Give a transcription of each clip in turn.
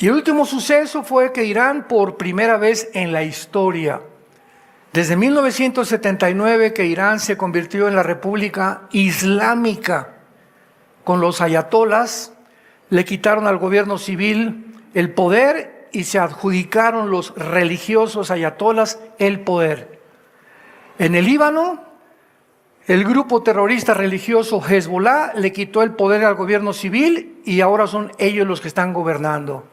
Y el último suceso fue que Irán, por primera vez en la historia, desde 1979 que Irán se convirtió en la República Islámica, con los ayatolás, le quitaron al gobierno civil el poder y se adjudicaron los religiosos ayatolás el poder. En el Líbano, el grupo terrorista religioso Hezbollah le quitó el poder al gobierno civil y ahora son ellos los que están gobernando.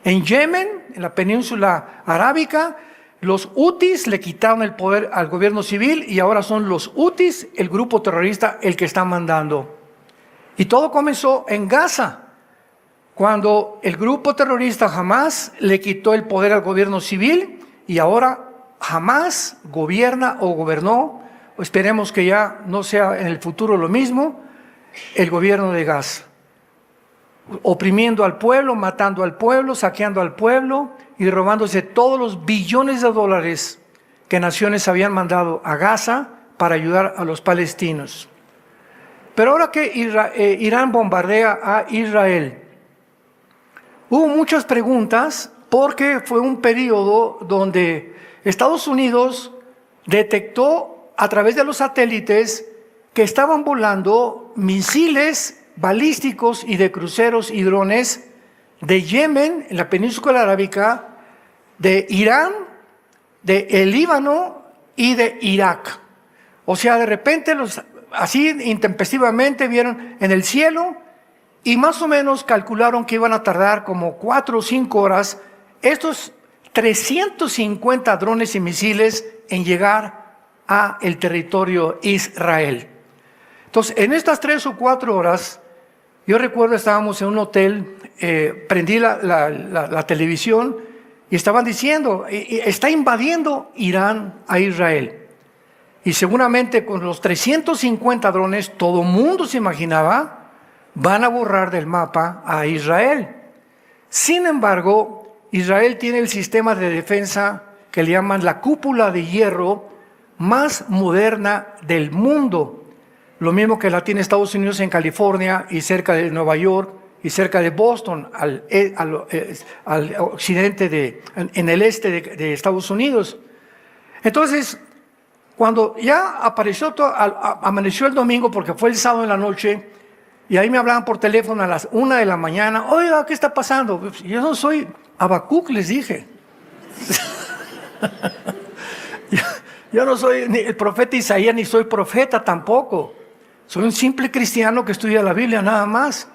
En Yemen, en la península arábica, los hutis le quitaron el poder al gobierno civil y ahora son los hutis, el grupo terrorista, el que está mandando. Y todo comenzó en Gaza, cuando el grupo terrorista Hamas le quitó el poder al gobierno civil y ahora Hamas gobierna o gobernó, esperemos que ya no sea en el futuro lo mismo, el gobierno de Gaza. Oprimiendo al pueblo, matando al pueblo, saqueando al pueblo y robándose todos los billones de dólares que naciones habían mandado a Gaza para ayudar a los palestinos. Pero ahora que Irán bombardea a Israel, hubo muchas preguntas porque fue un periodo donde Estados Unidos detectó a través de los satélites que estaban volando misiles balísticos y de cruceros y drones de Yemen, en la península arábica, de Irán, de el Líbano y de Irak. O sea, de repente así intempestivamente vieron en el cielo y más o menos calcularon que iban a tardar como 4 o 5 horas estos 350 drones y misiles en llegar a el territorio Israel. Entonces, en estas 3 o 4 horas, yo recuerdo estábamos en un hotel, prendí la televisión y estaban diciendo, está invadiendo Irán a Israel. Y seguramente con los 350 drones, todo mundo se imaginaba, van a borrar del mapa a Israel. Sin embargo, Israel tiene el sistema de defensa que le llaman la cúpula de hierro más moderna del mundo. Lo mismo que la tiene Estados Unidos en California y cerca de Nueva York y cerca de Boston, al occidente, en el este de Estados Unidos. Entonces, cuando ya amaneció el domingo, porque fue el sábado en la noche, y ahí me hablaban por teléfono a las 1 de la mañana, oiga, ¿qué está pasando? Yo no soy Habacuc, les dije. Yo no soy ni el profeta Isaías, ni soy profeta tampoco. Soy un simple cristiano que estudia la Biblia nada más.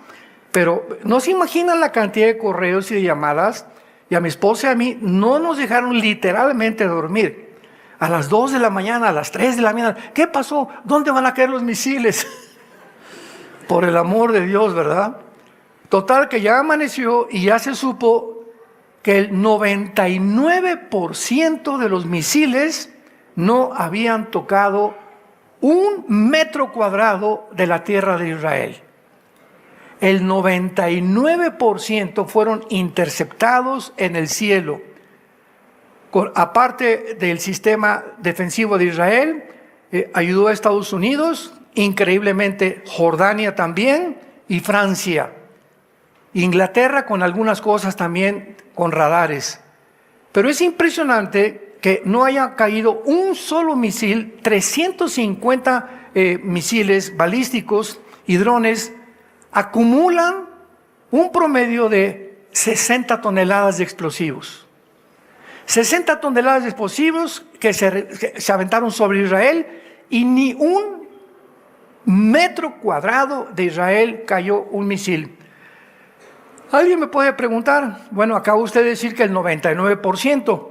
Pero no se imaginan la cantidad de correos y de llamadas. Y a mi esposa y a mí no nos dejaron literalmente dormir. A las 2 de la mañana, a las 3 de la mañana. ¿Qué pasó? ¿Dónde van a caer los misiles? Por el amor de Dios, ¿verdad? Total que ya amaneció y ya se supo que el 99% de los misiles no habían tocado 1 metro cuadrado de la tierra de Israel. El 99% fueron interceptados en el cielo. Aparte del sistema defensivo de Israel, ayudó a Estados Unidos, increíblemente Jordania también y Francia. Inglaterra con algunas cosas también con radares. Pero es impresionante que no haya caído un solo misil, 350 misiles balísticos y drones acumulan un promedio de 60 toneladas de explosivos. 60 toneladas de explosivos que se aventaron sobre Israel y ni 1 metro cuadrado de Israel cayó un misil. ¿Alguien me puede preguntar? Bueno, acaba usted de decir que el 99%.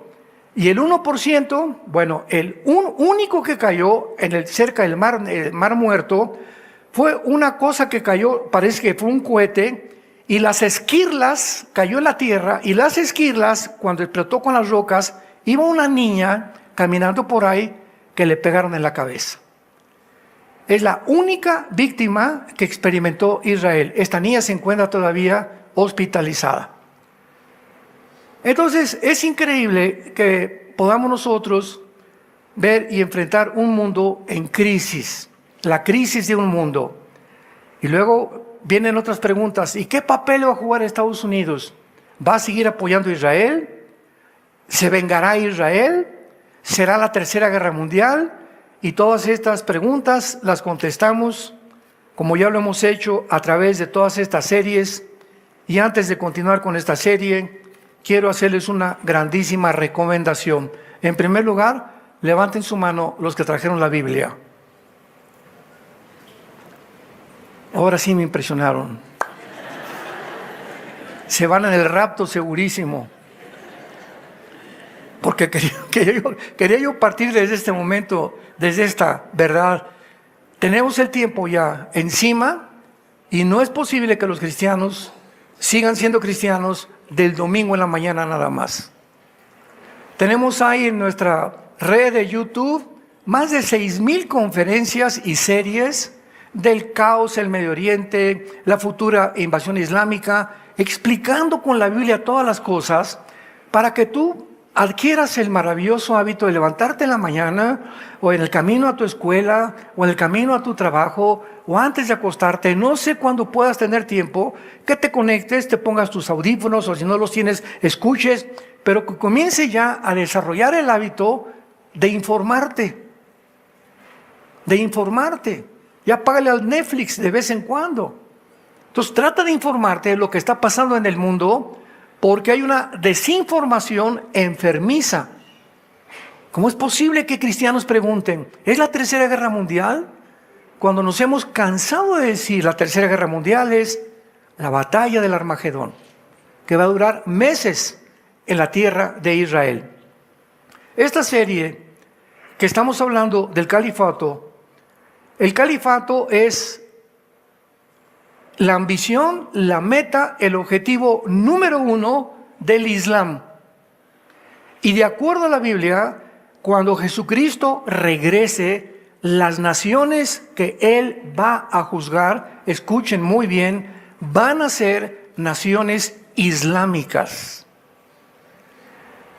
Y el 1%, bueno, el único que cayó cerca del mar Muerto, fue una cosa que cayó, parece que fue un cohete, y las esquirlas, cayó en la tierra, y las esquirlas, cuando explotó con las rocas, iba una niña caminando por ahí que le pegaron en la cabeza. Es la única víctima que experimentó Israel. Esta niña se encuentra todavía hospitalizada. Entonces, es increíble que podamos nosotros ver y enfrentar un mundo en crisis, la crisis de un mundo. Y luego vienen otras preguntas, ¿y qué papel va a jugar Estados Unidos? ¿Va a seguir apoyando a Israel? ¿Se vengará Israel? ¿Será la tercera guerra mundial? Y todas estas preguntas las contestamos, como ya lo hemos hecho a través de todas estas series. Y antes de continuar con esta serie, quiero hacerles una grandísima recomendación. En primer lugar, levanten su mano los que trajeron la Biblia. Ahora sí me impresionaron. Se van en el rapto segurísimo. Porque quería yo partir desde este momento, desde esta verdad. Tenemos el tiempo ya encima y no es posible que los cristianos sigan siendo cristianos del domingo en la mañana nada más. Tenemos ahí en nuestra red de YouTube más de 6,000 conferencias y series del caos en el Medio Oriente, la futura invasión islámica, explicando con la Biblia todas las cosas para que tú adquieras el maravilloso hábito de levantarte en la mañana o en el camino a tu escuela o en el camino a tu trabajo o antes de acostarte, no sé cuándo puedas tener tiempo, que te conectes, te pongas tus audífonos o si no los tienes, escuches, pero que comience ya a desarrollar el hábito de informarte. Ya págale al Netflix de vez en cuando. Entonces trata de informarte de lo que está pasando en el mundo, porque hay una desinformación enfermiza. ¿Cómo es posible que cristianos pregunten, ¿es la tercera guerra mundial? Cuando nos hemos cansado de decir la tercera guerra mundial es la batalla del Armagedón, que va a durar meses en la tierra de Israel. Esta serie que estamos hablando del califato, el califato es la ambición, la meta, el objetivo número 1 del Islam. Y de acuerdo a la Biblia, cuando Jesucristo regrese, las naciones que Él va a juzgar, escuchen muy bien, van a ser naciones islámicas.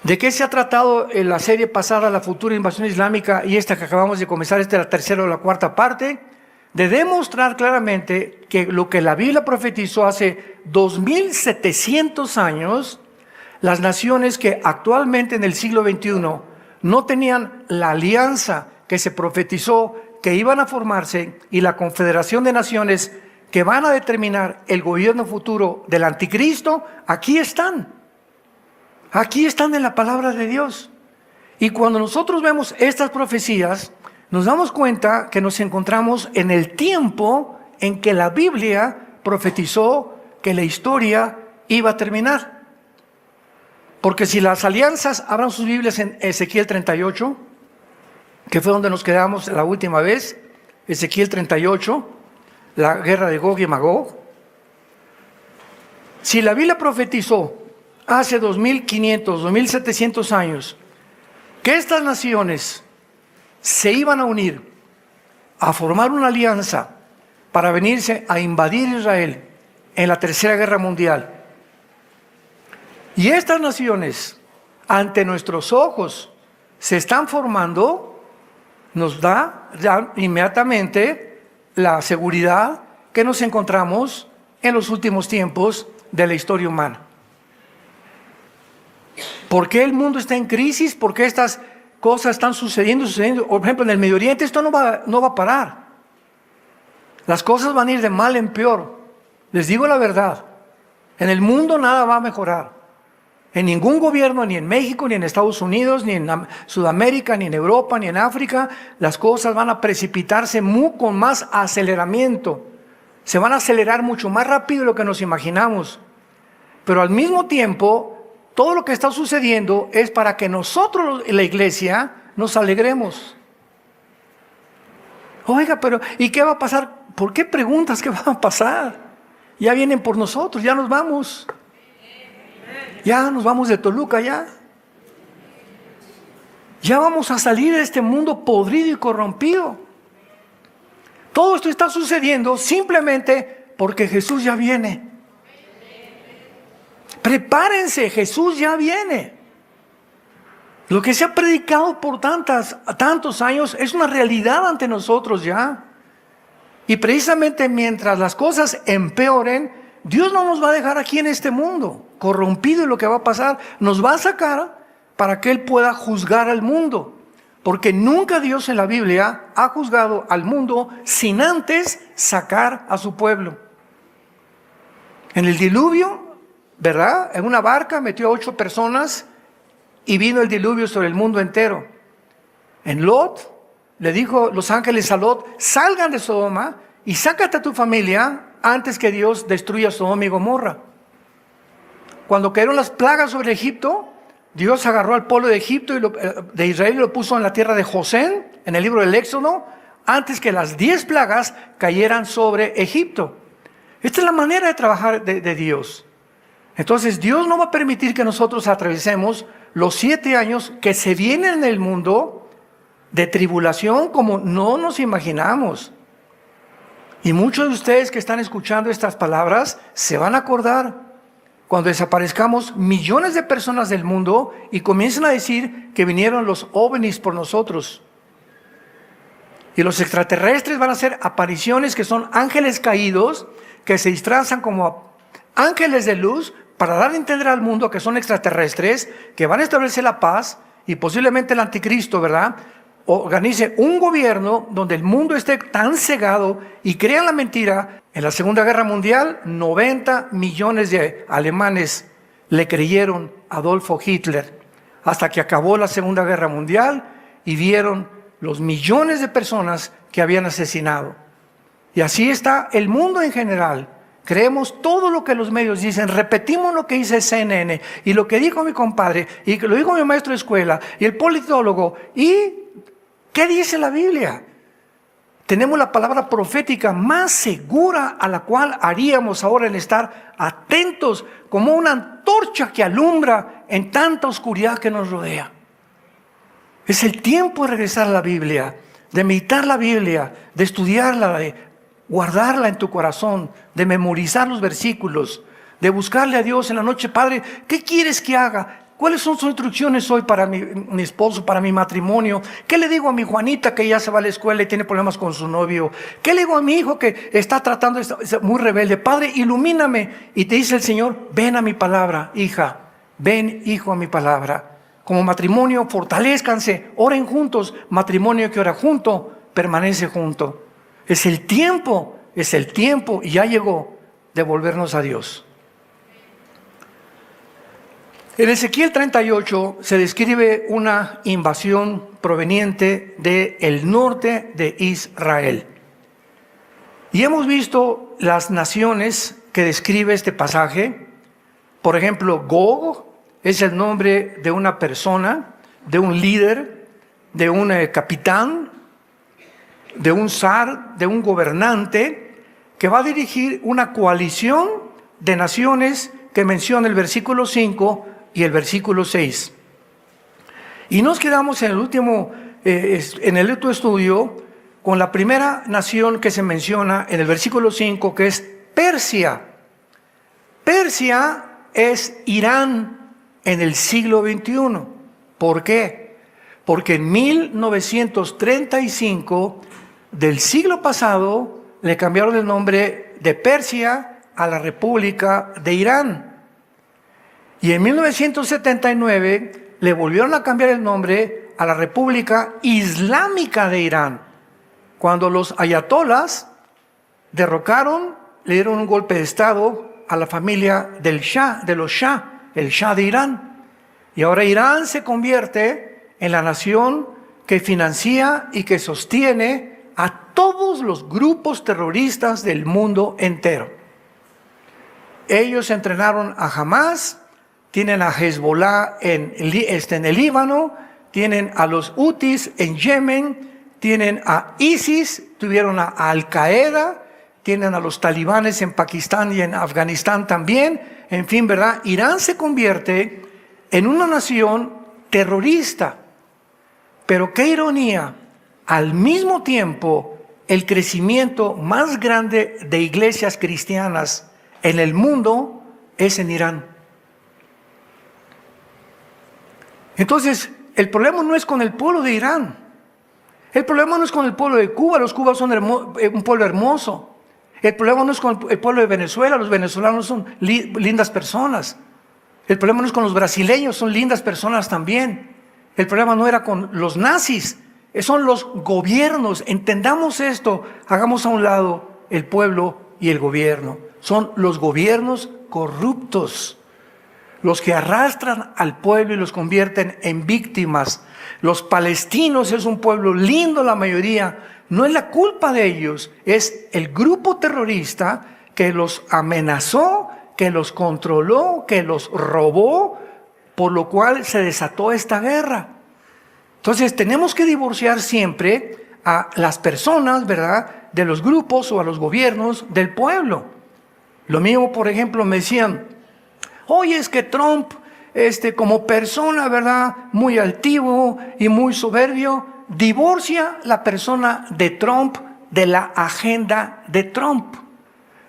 ¿De qué se ha tratado en la serie pasada, la futura invasión islámica, y esta que acabamos de comenzar, esta es la tercera o la cuarta parte? De demostrar claramente que lo que la Biblia profetizó hace 2,700 años, las naciones que actualmente en el siglo XXI no tenían la alianza que se profetizó que iban a formarse y la confederación de naciones que van a determinar el gobierno futuro del anticristo, aquí están en la palabra de Dios. Y cuando nosotros vemos estas profecías, nos damos cuenta que nos encontramos en el tiempo en que la Biblia profetizó que la historia iba a terminar. Porque si las alianzas, abran sus Biblias en Ezequiel 38, que fue donde nos quedamos la última vez, Ezequiel 38, la guerra de Gog y Magog. Si la Biblia profetizó hace 2,500, 2,700 años, que estas naciones se iban a unir, a formar una alianza para venirse a invadir Israel en la tercera guerra mundial. Y estas naciones, ante nuestros ojos, se están formando, nos da ya inmediatamente la seguridad que nos encontramos en los últimos tiempos de la historia humana. ¿Por qué el mundo está en crisis? ¿Por qué estas cosas están sucediendo? Por ejemplo, en el Medio Oriente esto no va a parar. Las cosas van a ir de mal en peor. Les digo la verdad. En el mundo nada va a mejorar. En ningún gobierno, ni en México, ni en Estados Unidos, ni en Sudamérica, ni en Europa, ni en África, las cosas van a precipitarse con más aceleramiento. Se van a acelerar mucho más rápido de lo que nos imaginamos. Pero al mismo tiempo, todo lo que está sucediendo es para que nosotros, la iglesia, nos alegremos. Oiga, pero ¿y qué va a pasar? ¿Por qué preguntas qué va a pasar? Ya vienen por nosotros, ya nos vamos. Ya nos vamos de Toluca, ya. Ya vamos a salir de este mundo podrido y corrompido. Todo esto está sucediendo simplemente porque Jesús ya viene. Prepárense, Jesús ya viene. Lo que se ha predicado por tantos años es una realidad ante nosotros ya. Y precisamente mientras las cosas empeoren, Dios no nos va a dejar aquí en este mundo, corrompido, y lo que va a pasar, nos va a sacar para que Él pueda juzgar al mundo. Porque nunca Dios en la Biblia ha juzgado al mundo sin antes sacar a su pueblo. En el diluvio, ¿verdad? En una barca metió a 8 personas y vino el diluvio sobre el mundo entero. En Lot, le dijo los ángeles a Lot, salgan de Sodoma y sácate a tu familia antes que Dios destruya Sodoma y Gomorra. Cuando cayeron las plagas sobre Egipto, Dios agarró al pueblo de Egipto y de Israel y lo puso en la tierra de Gosén, en el libro del Éxodo, antes que las 10 plagas cayeran sobre Egipto. Esta es la manera de trabajar de Dios. Entonces Dios no va a permitir que nosotros atravesemos los 7 años que se vienen en el mundo de tribulación como no nos imaginamos. Y muchos de ustedes que están escuchando estas palabras se van a acordar cuando desaparezcamos millones de personas del mundo y comiencen a decir que vinieron los ovnis por nosotros. Y los extraterrestres van a hacer apariciones que son ángeles caídos, que se disfrazan como ángeles de luz para dar a entender al mundo que son extraterrestres, que van a establecer la paz y posiblemente el anticristo, ¿verdad?, organice un gobierno donde el mundo esté tan cegado y crean la mentira. En la Segunda Guerra Mundial, 90 millones de alemanes le creyeron a Adolfo Hitler, hasta que acabó la Segunda Guerra Mundial y vieron los millones de personas que habían asesinado. Y así está el mundo en general. Creemos todo lo que los medios dicen, repetimos lo que dice CNN y lo que dijo mi compadre y lo dijo mi maestro de escuela y el politólogo. ¿Y qué dice la Biblia? Tenemos la palabra profética más segura a la cual haríamos ahora el estar atentos como una antorcha que alumbra en tanta oscuridad que nos rodea. Es el tiempo de regresar a la Biblia, de meditar la Biblia, de estudiarla, de guardarla en tu corazón, de memorizar los versículos, de buscarle a Dios en la noche. Padre, ¿qué quieres que haga? ¿Cuáles son sus instrucciones hoy para mi esposo, para mi matrimonio? ¿Qué le digo a mi Juanita que ya se va a la escuela y tiene problemas con su novio? ¿Qué le digo a mi hijo que está tratando, es muy rebelde? Padre, ilumíname. Y te dice el Señor, ven a mi palabra, hija. Ven, hijo, a mi palabra. Como matrimonio, fortalezcanse, oren juntos. Matrimonio que ora junto, permanece junto. Es el tiempo, y ya llegó de volvernos a Dios. En Ezequiel 38 se describe una invasión proveniente del norte de Israel. Y hemos visto las naciones que describe este pasaje. Por ejemplo, Gog es el nombre de una persona, de un líder, de un capitán, de un zar, de un gobernante, que va a dirigir una coalición de naciones que menciona el versículo 5 y el versículo 6. Y nos quedamos en el último estudio con la primera nación que se menciona en el versículo 5, que es Persia. Persia es Irán en el siglo XXI. ¿Por qué? Porque en 1935 del siglo pasado le cambiaron el nombre de Persia a la República de Irán. Y en 1979 le volvieron a cambiar el nombre a la República Islámica de Irán, cuando los ayatolás derrocaron, le dieron un golpe de estado a la familia del Shah, de los Shah, el Shah de Irán. Y ahora Irán se convierte en la nación que financia y que sostiene a todos los grupos terroristas del mundo entero. Ellos entrenaron a Hamas, tienen a Hezbollah en el Líbano, tienen a los Hutis en Yemen, tienen a ISIS, tuvieron a Al-Qaeda, tienen a los talibanes en Pakistán y en Afganistán también. En fin, ¿verdad? Irán se convierte en una nación terrorista. Pero qué ironía, al mismo tiempo, el crecimiento más grande de iglesias cristianas en el mundo es en Irán. Entonces, el problema no es con el pueblo de Irán. El problema no es con el pueblo de Cuba. Los cubanos son un pueblo hermoso. El problema no es con el pueblo de Venezuela, los venezolanos son lindas personas. El problema no es con los brasileños, son lindas personas también. El problema no era con los nazis, son los gobiernos. Entendamos esto, hagamos a un lado el pueblo y el gobierno. Son los gobiernos corruptos los que arrastran al pueblo y los convierten en víctimas. Los palestinos es un pueblo lindo, la mayoría. No es la culpa de ellos, es el grupo terrorista que los amenazó, que los controló, que los robó, por lo cual se desató esta guerra. Entonces tenemos que divorciar siempre a las personas, ¿verdad?, de los grupos o a los gobiernos del pueblo. Lo mismo, por ejemplo, me decían, oye, es que Trump, como persona, ¿verdad?, muy altivo y muy soberbio, divorcia la persona de Trump de la agenda de Trump.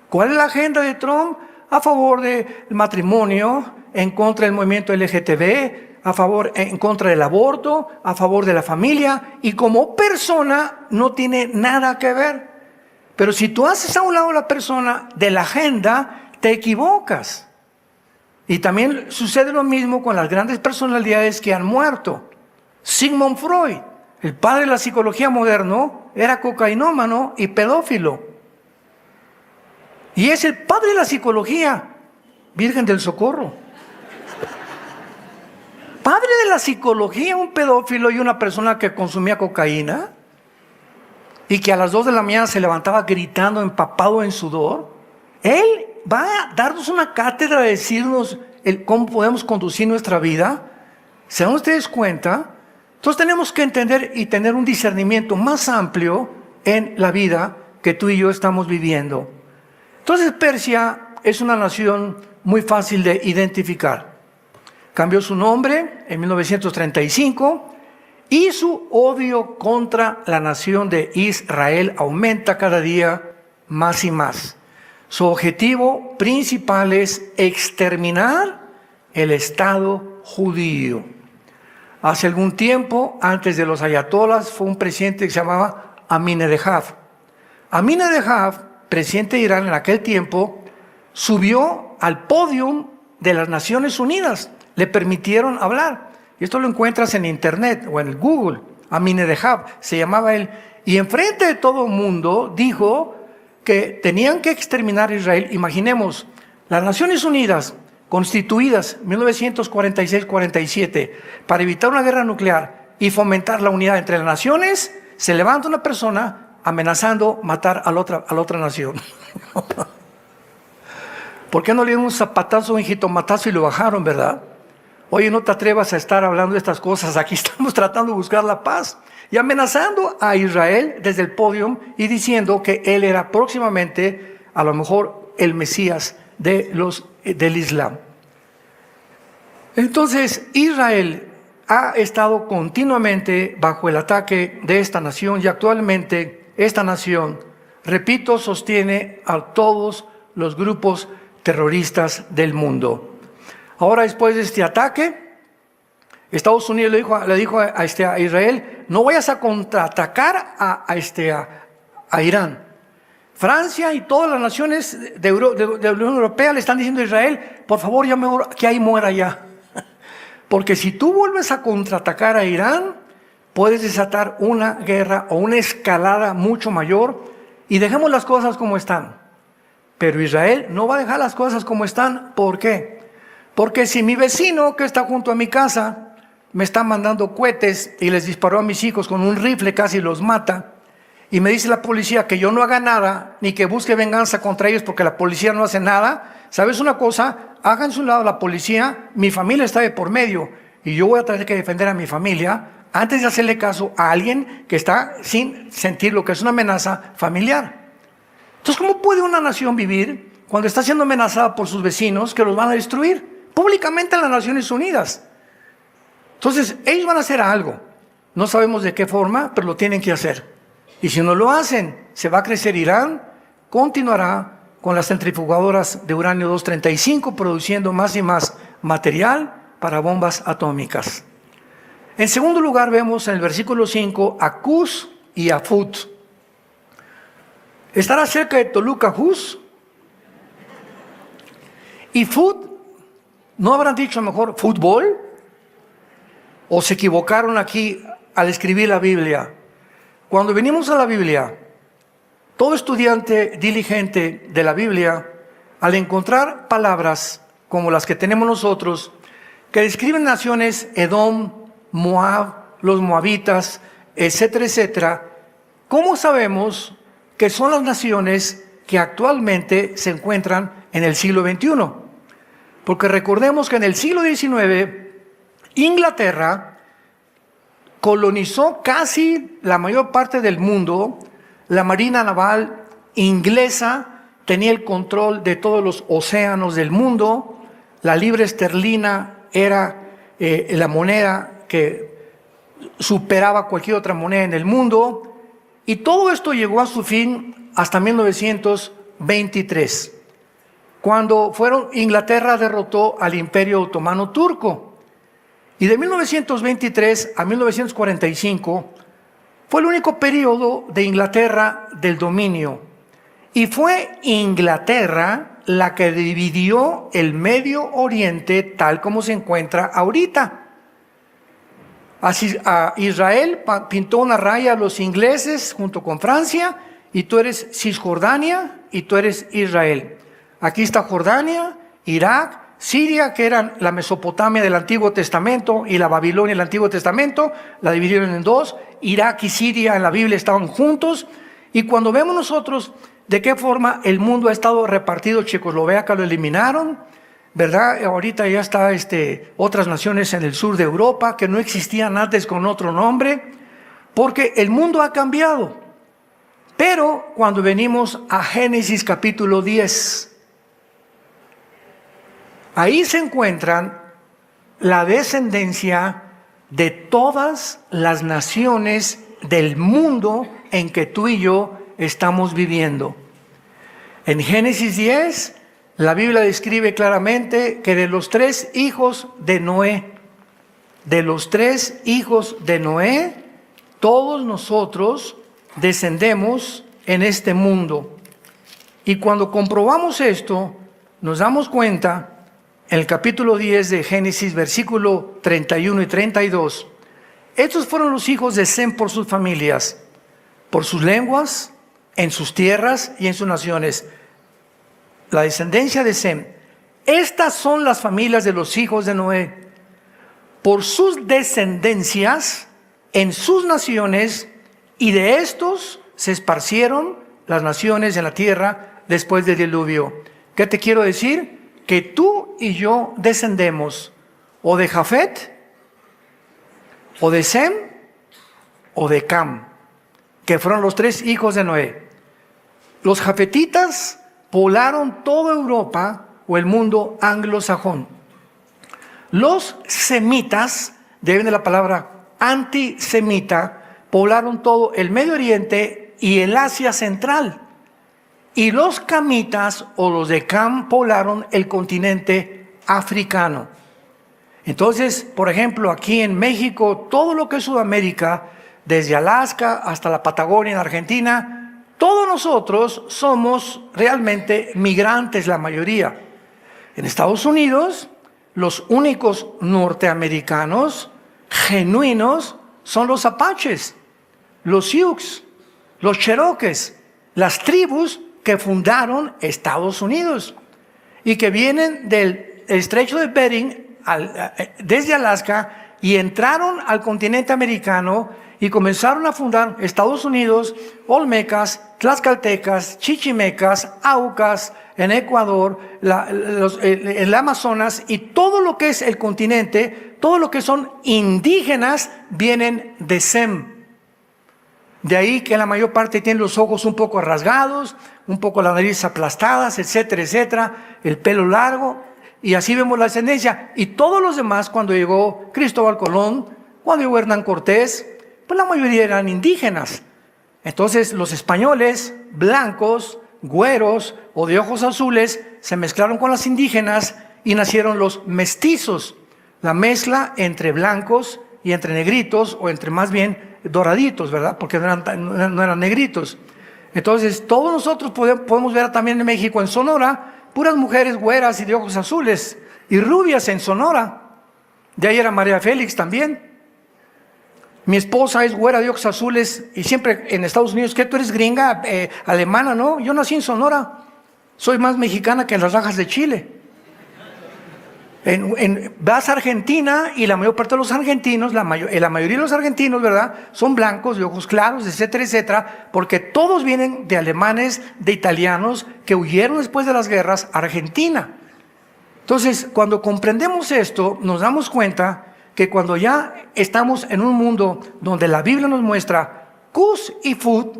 ¿Cuál es la agenda de Trump? A favor del matrimonio, en contra del movimiento LGTB, en contra del aborto, a favor de la familia, y como persona no tiene nada que ver. Pero si tú haces a un lado a la persona de la agenda, te equivocas. Y también sucede lo mismo con las grandes personalidades que han muerto. Sigmund Freud, el padre de la psicología moderna, era cocainómano y pedófilo. Y es el padre de la psicología, Virgen del Socorro. Padre de la psicología, un pedófilo y una persona que consumía cocaína y que a las 2 de la mañana se levantaba gritando, empapado en sudor. Él va a darnos una cátedra de decirnos cómo podemos conducir nuestra vida. ¿Se dan ustedes cuenta? Entonces tenemos que entender y tener un discernimiento más amplio en la vida que tú y yo estamos viviendo. Entonces Persia es una nación muy fácil de identificar. Cambió su nombre en 1935 y su odio contra la nación de Israel aumenta cada día más y más. Su objetivo principal es exterminar el Estado judío. Hace algún tiempo, antes de los ayatolas, fue un presidente que se llamaba Ahmadinejad. Ahmadinejad, presidente de Irán en aquel tiempo, subió al podio de las Naciones Unidas. Le permitieron hablar. Y esto lo encuentras en internet o en el Google. Ahmadinejad se llamaba él. Y enfrente de todo el mundo dijo que tenían que exterminar a Israel. Imaginemos, las Naciones Unidas, constituidas en 1946-47, para evitar una guerra nuclear y fomentar la unidad entre las naciones, se levanta una persona amenazando matar a la otra nación. ¿Por qué no le dieron un zapatazo, un jitomatazo y lo bajaron, verdad? Oye, no te atrevas a estar hablando de estas cosas, aquí estamos tratando de buscar la paz. Y amenazando a Israel desde el podio y diciendo que él era próximamente, a lo mejor, el Mesías del Islam. Entonces, Israel ha estado continuamente bajo el ataque de esta nación y actualmente esta nación, repito, sostiene a todos los grupos terroristas del mundo. Ahora, después de este ataque, Estados Unidos le dijo a Israel, no vayas a contraatacar a Irán. Francia y todas las naciones de la Unión Europea le están diciendo a Israel, por favor, ya mejor que ahí muera ya. Porque si tú vuelves a contraatacar a Irán, puedes desatar una guerra o una escalada mucho mayor y dejemos las cosas como están. Pero Israel no va a dejar las cosas como están. ¿Por qué? Porque si mi vecino que está junto a mi casa me está mandando cohetes y les disparó a mis hijos con un rifle, casi los mata, y me dice la policía que yo no haga nada, ni que busque venganza contra ellos porque la policía no hace nada, ¿sabes una cosa? Háganse un lado la policía, mi familia está de por medio, y yo voy a tener que defender a mi familia antes de hacerle caso a alguien que está sin sentir lo que es una amenaza familiar. Entonces, ¿cómo puede una nación vivir cuando está siendo amenazada por sus vecinos que los van a destruir? Públicamente en las Naciones Unidas. Entonces, ellos van a hacer algo. No sabemos de qué forma, pero lo tienen que hacer. Y si no lo hacen, se va a crecer Irán, continuará con las centrifugadoras de uranio 235, produciendo más y más material para bombas atómicas. En segundo lugar, vemos en el versículo 5 a Cus y a Fut. Estará cerca de Toluca Hus. Y ¿no habrán dicho mejor fútbol? ¿O se equivocaron aquí al escribir la Biblia? Cuando venimos a la Biblia, todo estudiante diligente de la Biblia, al encontrar palabras como las que tenemos nosotros, que describen naciones, Edom, Moab, los moabitas, etcétera, etcétera, ¿cómo sabemos que son las naciones que actualmente se encuentran en el siglo XXI? Porque recordemos que en el siglo XIX, Inglaterra colonizó casi la mayor parte del mundo. La Marina Naval inglesa tenía el control de todos los océanos del mundo. La libra esterlina era la moneda que superaba cualquier otra moneda en el mundo. Y todo esto llegó a su fin hasta 1923, cuando Inglaterra derrotó al Imperio Otomano Turco. Y de 1923 a 1945 fue el único periodo de Inglaterra del dominio. Y fue Inglaterra la que dividió el Medio Oriente tal como se encuentra ahorita. Así, a Israel pintó una raya a los ingleses junto con Francia, y tú eres Cisjordania y tú eres Israel. Aquí está Jordania, Irak, Siria, que eran la Mesopotamia del Antiguo Testamento, y la Babilonia del Antiguo Testamento, la dividieron en dos. Irak y Siria en la Biblia estaban juntos. Y cuando vemos nosotros de qué forma el mundo ha estado repartido, Checoslovaquia lo eliminaron, ¿verdad? Ahorita ya está otras naciones en el sur de Europa que no existían antes con otro nombre, porque el mundo ha cambiado. Pero cuando venimos a Génesis capítulo 10, ahí se encuentran la descendencia de todas las naciones del mundo en que tú y yo estamos viviendo. En Génesis 10, la Biblia describe claramente que de los 3 hijos de Noé, todos nosotros descendemos en este mundo. Y cuando comprobamos esto, nos damos cuenta, en el capítulo 10 de Génesis, versículo 31 y 32, estos fueron los hijos de Sem por sus familias, por sus lenguas, en sus tierras y en sus naciones. La descendencia de Sem. Estas son las familias de los hijos de Noé, por sus descendencias, en sus naciones, y de estos se esparcieron las naciones en la tierra después del diluvio. ¿Qué te quiero decir? Que tú y yo descendemos o de Jafet, o de Sem, o de Cam, que fueron los 3 hijos de Noé. Los jafetitas poblaron toda Europa o el mundo anglosajón. Los semitas, de ahí viene la palabra antisemita, poblaron todo el Medio Oriente y el Asia Central. Y los camitas o los de Cam poblaron el continente africano. Entonces, por ejemplo, aquí en México, todo lo que es Sudamérica, desde Alaska hasta la Patagonia en Argentina, todos nosotros somos realmente migrantes, la mayoría. En Estados Unidos, los únicos norteamericanos genuinos son los apaches, los Sioux, los cherokees, las tribus que fundaron Estados Unidos y que vienen del estrecho de Bering desde Alaska y entraron al continente americano y comenzaron a fundar Estados Unidos, olmecas, tlaxcaltecas, chichimecas, aucas, en Ecuador, el Amazonas, y todo lo que es el continente, todo lo que son indígenas, vienen de Sem. De ahí que la mayor parte tienen los ojos un poco rasgados, un poco la nariz aplastadas, etcétera, etcétera, el pelo largo, y así vemos la descendencia. Y todos los demás, cuando llegó Cristóbal Colón, cuando llegó Hernán Cortés, pues la mayoría eran indígenas. Entonces los españoles, blancos, güeros o de ojos azules, se mezclaron con las indígenas y nacieron los mestizos, la mezcla entre blancos y entre negritos, o entre más bien doraditos, ¿verdad? Porque no eran negritos. Entonces, todos nosotros podemos ver también en México, en Sonora, puras mujeres güeras y de ojos azules y rubias en Sonora. De ahí era María Félix también. Mi esposa es güera de ojos azules y siempre en Estados Unidos, ¿qué? ¿Tú eres gringa, alemana? No, yo nací en Sonora. Soy más mexicana que en las rajas de Chile. Vas a Argentina y la mayor parte de los argentinos, la mayoría de los argentinos, ¿verdad?, son blancos, de ojos claros, etcétera, etcétera, porque todos vienen de alemanes, de italianos, que huyeron después de las guerras a Argentina. Entonces, cuando comprendemos esto, nos damos cuenta que cuando ya estamos en un mundo donde la Biblia nos muestra Cus y Fut,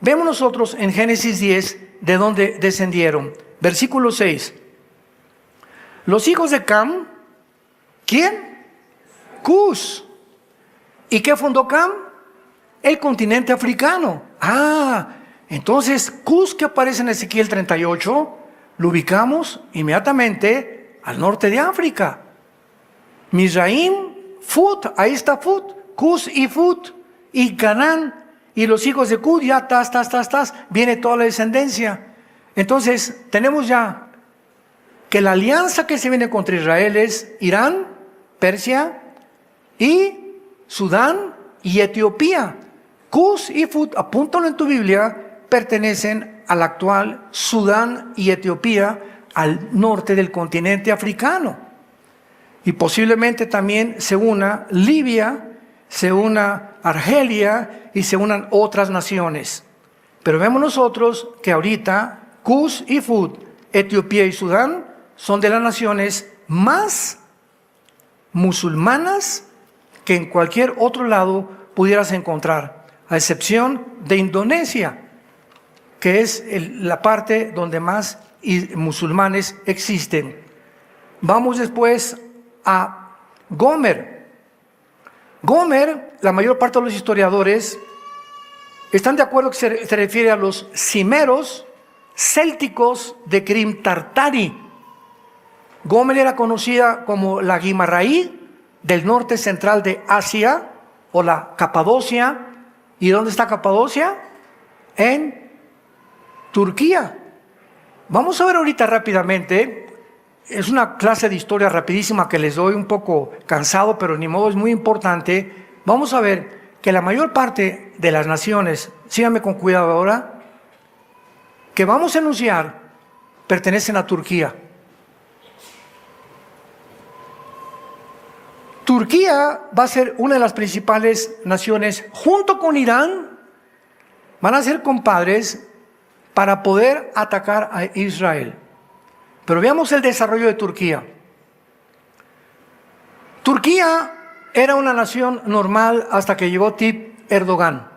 vemos nosotros en Génesis 10 de dónde descendieron. Versículo 6. Los hijos de Cam, ¿quién? Cus. ¿Y qué fundó Cam? El continente africano. Entonces Cus, que aparece en Ezequiel 38, lo ubicamos inmediatamente al norte de África. Mizraim, Fut, ahí está Fut, Cus y Fut, y Canaán, y los hijos de Cus, ya viene toda la descendencia. Entonces, tenemos ya que la alianza que se viene contra Israel es Irán, Persia, y Sudán y Etiopía. Cus y Fut, apúntalo en tu Biblia, pertenecen al actual Sudán y Etiopía, al norte del continente africano. Y posiblemente también se una Libia, se una Argelia y se unan otras naciones. Pero vemos nosotros que ahorita Cus y Fut, Etiopía y Sudán son de las naciones más musulmanas que en cualquier otro lado pudieras encontrar, a excepción de Indonesia, que es la parte donde más musulmanes existen. Vamos después a Gomer. Gomer, la mayor parte de los historiadores están de acuerdo que se refiere a los cimeros célticos de Crim Tartari. Gomer era conocida como la Guimarães del norte central de Asia, o la Capadocia. ¿Y dónde está Capadocia? En Turquía. Vamos a ver ahorita rápidamente. Es una clase de historia rapidísima que les doy, un poco cansado, pero ni modo, es muy importante. Vamos a ver que la mayor parte de las naciones, síganme con cuidado ahora, que vamos a enunciar, pertenecen a Turquía. Turquía va a ser una de las principales naciones, junto con Irán, van a ser compadres para poder atacar a Israel. Pero veamos el desarrollo de Turquía. Turquía era una nación normal hasta que llegó Tayyip Erdogan,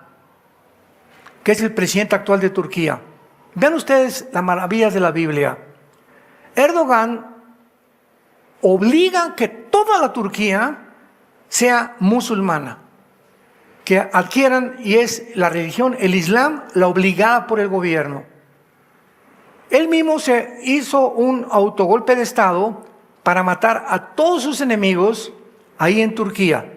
que es el presidente actual de Turquía. Vean ustedes las maravillas de la Biblia. Erdogan obliga que toda la Turquía sea musulmana, que adquieran, y es la religión, el Islam, la obligada por el gobierno. Él mismo se hizo un autogolpe de Estado para matar a todos sus enemigos ahí en Turquía.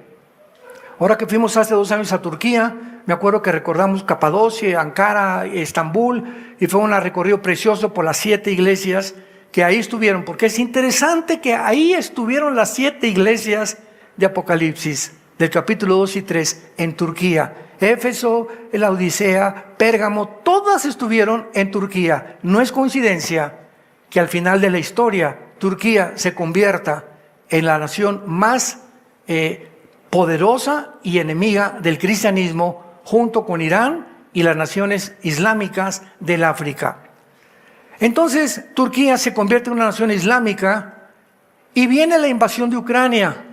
Ahora que fuimos hace 2 años a Turquía, me acuerdo que recordamos Capadocia, Ankara, Estambul, y fue un recorrido precioso por las 7 iglesias que ahí estuvieron, porque es interesante que ahí estuvieron las 7 iglesias de Apocalipsis, del capítulo 2 y 3, en Turquía. Éfeso, la Odisea, Pérgamo, todas estuvieron en Turquía. No es coincidencia que al final de la historia Turquía se convierta en la nación más poderosa y enemiga del cristianismo, junto con Irán y las naciones islámicas del África. Entonces Turquía se convierte en una nación islámica y viene la invasión de Ucrania.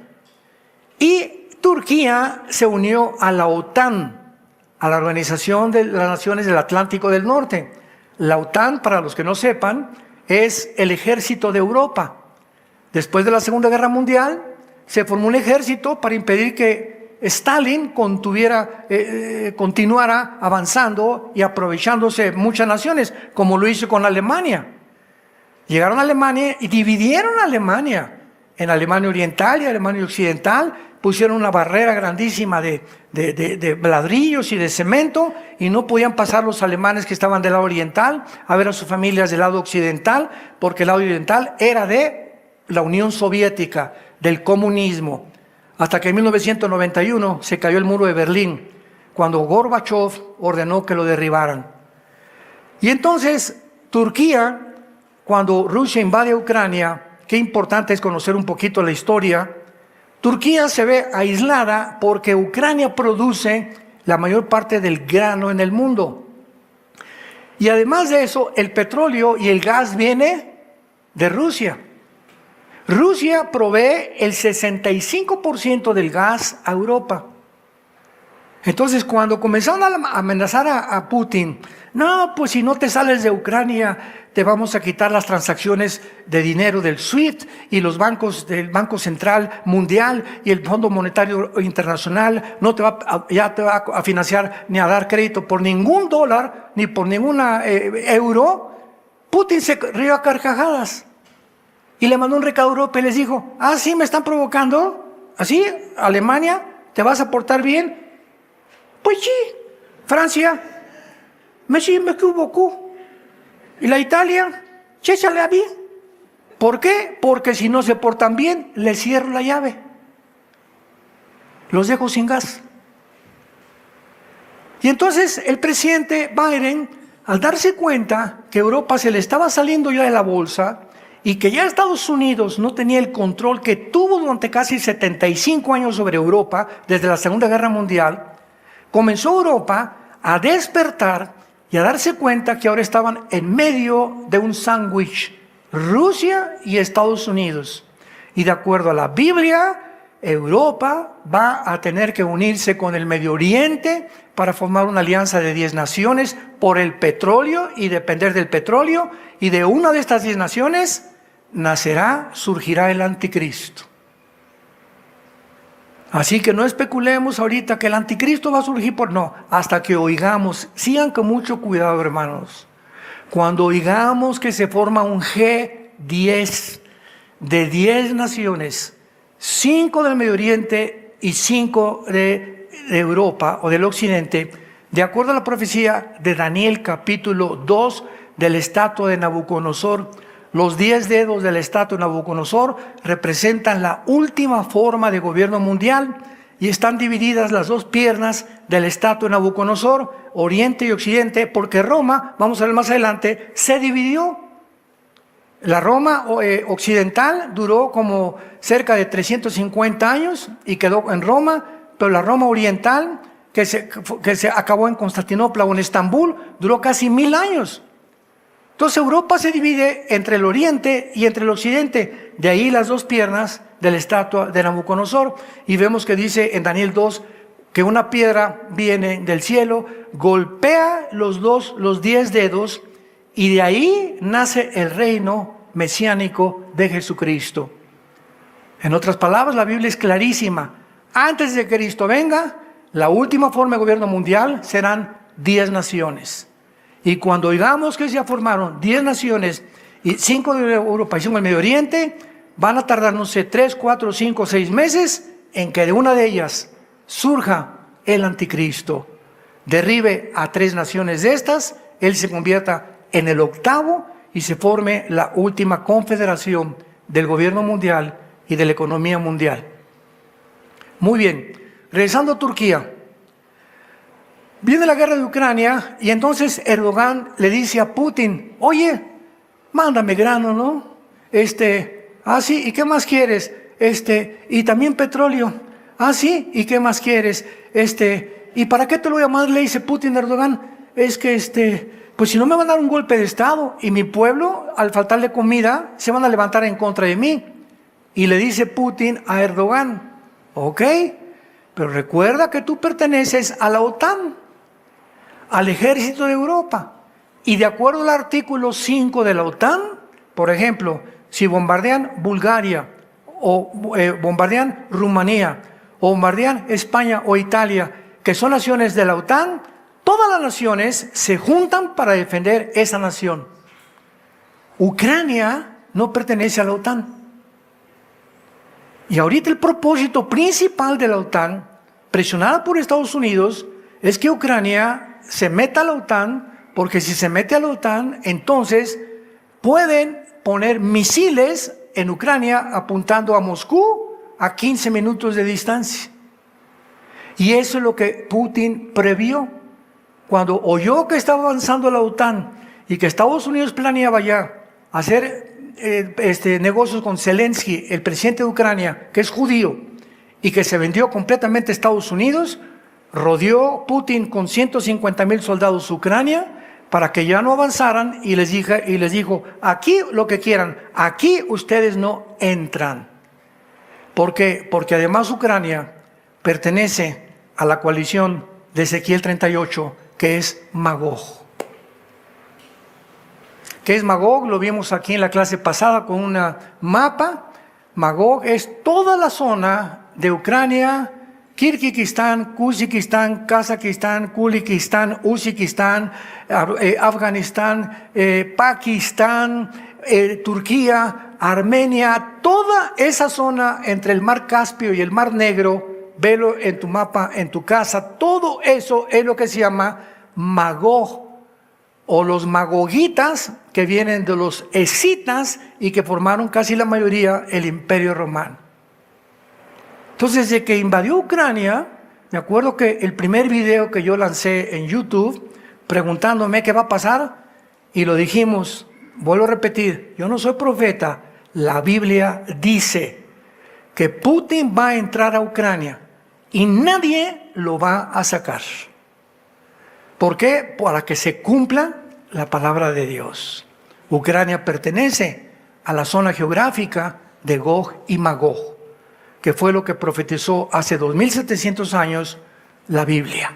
Y Turquía se unió a la OTAN, a la Organización de las Naciones del Atlántico del Norte. La OTAN, para los que no sepan, es el ejército de Europa. Después de la Segunda Guerra Mundial, se formó un ejército para impedir que Stalin continuara avanzando y aprovechándose muchas naciones, como lo hizo con Alemania. Llegaron a Alemania y dividieron a Alemania en Alemania Oriental y Alemania Occidental, pusieron una barrera grandísima de ladrillos y de cemento, y no podían pasar los alemanes que estaban del lado oriental a ver a sus familias del lado occidental, porque el lado oriental era de la Unión Soviética, del comunismo. Hasta que en 1991 se cayó el muro de Berlín, cuando Gorbachev ordenó que lo derribaran. Y entonces Turquía, cuando Rusia invade Ucrania, qué importante es conocer un poquito la historia, Turquía se ve aislada porque Ucrania produce la mayor parte del grano en el mundo. Y además de eso, el petróleo y el gas viene de Rusia. Rusia provee el 65% del gas a Europa. Entonces, cuando comenzaron a amenazar a Putin, no, pues si no te sales de Ucrania, te vamos a quitar las transacciones de dinero del SWIFT y los bancos del Banco Central Mundial y el Fondo Monetario Internacional, ya te va a financiar ni a dar crédito por ningún dólar, ni por ninguna euro. Putin se rió a carcajadas y le mandó un recado a Europa y les dijo, sí, me están provocando, así, Alemania, ¿te vas a portar bien? Pues sí, Francia, me equivoco. Y la Italia, chéchale a mí. ¿Por qué? Porque si no se portan bien, les cierro la llave. Los dejo sin gas. Y entonces el presidente Biden, al darse cuenta que Europa se le estaba saliendo ya de la bolsa y que ya Estados Unidos no tenía el control que tuvo durante casi 75 años sobre Europa, desde la Segunda Guerra Mundial, comenzó Europa a despertar y a darse cuenta que ahora estaban en medio de un sándwich, Rusia y Estados Unidos. Y de acuerdo a la Biblia, Europa va a tener que unirse con el Medio Oriente para formar una alianza de 10 naciones por el petróleo y depender del petróleo. Y de una de estas 10 naciones surgirá el anticristo. Así que no especulemos ahorita que el anticristo va a surgir no, hasta que oigamos, sigan con mucho cuidado, hermanos. Cuando oigamos que se forma un G10 de 10 naciones, 5 del Medio Oriente y 5 de Europa o del Occidente, de acuerdo a la profecía de Daniel capítulo 2 del estatua de Nabucodonosor, los 10 dedos del estatua de Nabucodonosor representan la última forma de gobierno mundial y están divididas las dos piernas del estatua de Nabucodonosor, oriente y occidente, porque Roma, vamos a ver más adelante, se dividió. La Roma occidental duró como cerca de 350 años y quedó en Roma, pero la Roma oriental, que se acabó en Constantinopla o en Estambul, duró casi 1000 años. Entonces Europa se divide entre el oriente y entre el occidente, de ahí las dos piernas de la estatua de Nabucodonosor, y vemos que dice en Daniel 2 que una piedra viene del cielo, golpea los 10 dedos, y de ahí nace el reino mesiánico de Jesucristo. En otras palabras, la Biblia es clarísima. Antes de que Cristo venga, la última forma de gobierno mundial serán 10 naciones. Y cuando oigamos que se formaron 10 naciones, y 5 de Europa y 5 del Medio Oriente, van a tardar, no sé, 3, 4, 5, 6 meses en que de una de ellas surja el anticristo. Derribe a 3 naciones de estas, él se convierta en el octavo y se forme la última confederación del gobierno mundial y de la economía mundial. Muy bien, regresando a Turquía. Viene la guerra de Ucrania y entonces Erdogan le dice a Putin, oye, mándame grano, ¿no? Sí, ¿y qué más quieres? Y también petróleo. Sí, ¿y qué más quieres? ¿Y para qué te lo voy a mandar? Le dice Putin a Erdogan, es que pues si no me van a dar un golpe de Estado y mi pueblo, al faltarle comida, se van a levantar en contra de mí. Y le dice Putin a Erdogan, ok, pero recuerda que tú perteneces a la OTAN, al ejército de Europa. Y de acuerdo al artículo 5 de la OTAN, por ejemplo, si bombardean Bulgaria, o bombardean Rumanía, o bombardean España o Italia, que son naciones de la OTAN, todas las naciones se juntan para defender esa nación. Ucrania no pertenece a la OTAN. Y ahorita el propósito principal de la OTAN, presionada por Estados Unidos, es que Ucrania se meta a la OTAN, porque si se mete a la OTAN, entonces pueden poner misiles en Ucrania apuntando a Moscú a 15 minutos de distancia. Y eso es lo que Putin previó. Cuando oyó que estaba avanzando la OTAN y que Estados Unidos planeaba ya hacer negocios con Zelensky, el presidente de Ucrania, que es judío, y que se vendió completamente a Estados Unidos, rodeó Putin con 150,000 soldados Ucrania para que ya no avanzaran y les dijo, aquí lo que quieran, aquí ustedes no entran. ¿Por qué? Porque además Ucrania pertenece a la coalición de Ezequiel 38, que es Magog. ¿Qué es Magog? Lo vimos aquí en la clase pasada con un mapa. Magog es toda la zona de Ucrania, Kirguistán, Kuzikistán, Kazajistán, Kulikistán, Uzbekistán, Afganistán, Pakistán, Turquía, Armenia, toda esa zona entre el mar Caspio y el mar Negro, velo en tu mapa, en tu casa, todo eso es lo que se llama Magog, o los magogitas, que vienen de los escitas y que formaron casi la mayoría el Imperio Romano. Entonces, desde que invadió Ucrania, me acuerdo que el primer video que yo lancé en YouTube, preguntándome qué va a pasar, y lo dijimos, vuelvo a repetir, yo no soy profeta, la Biblia dice que Putin va a entrar a Ucrania y nadie lo va a sacar. ¿Por qué? Para que se cumpla la palabra de Dios. Ucrania pertenece a la zona geográfica de Gog y Magog, que fue lo que profetizó hace 2700 años la Biblia.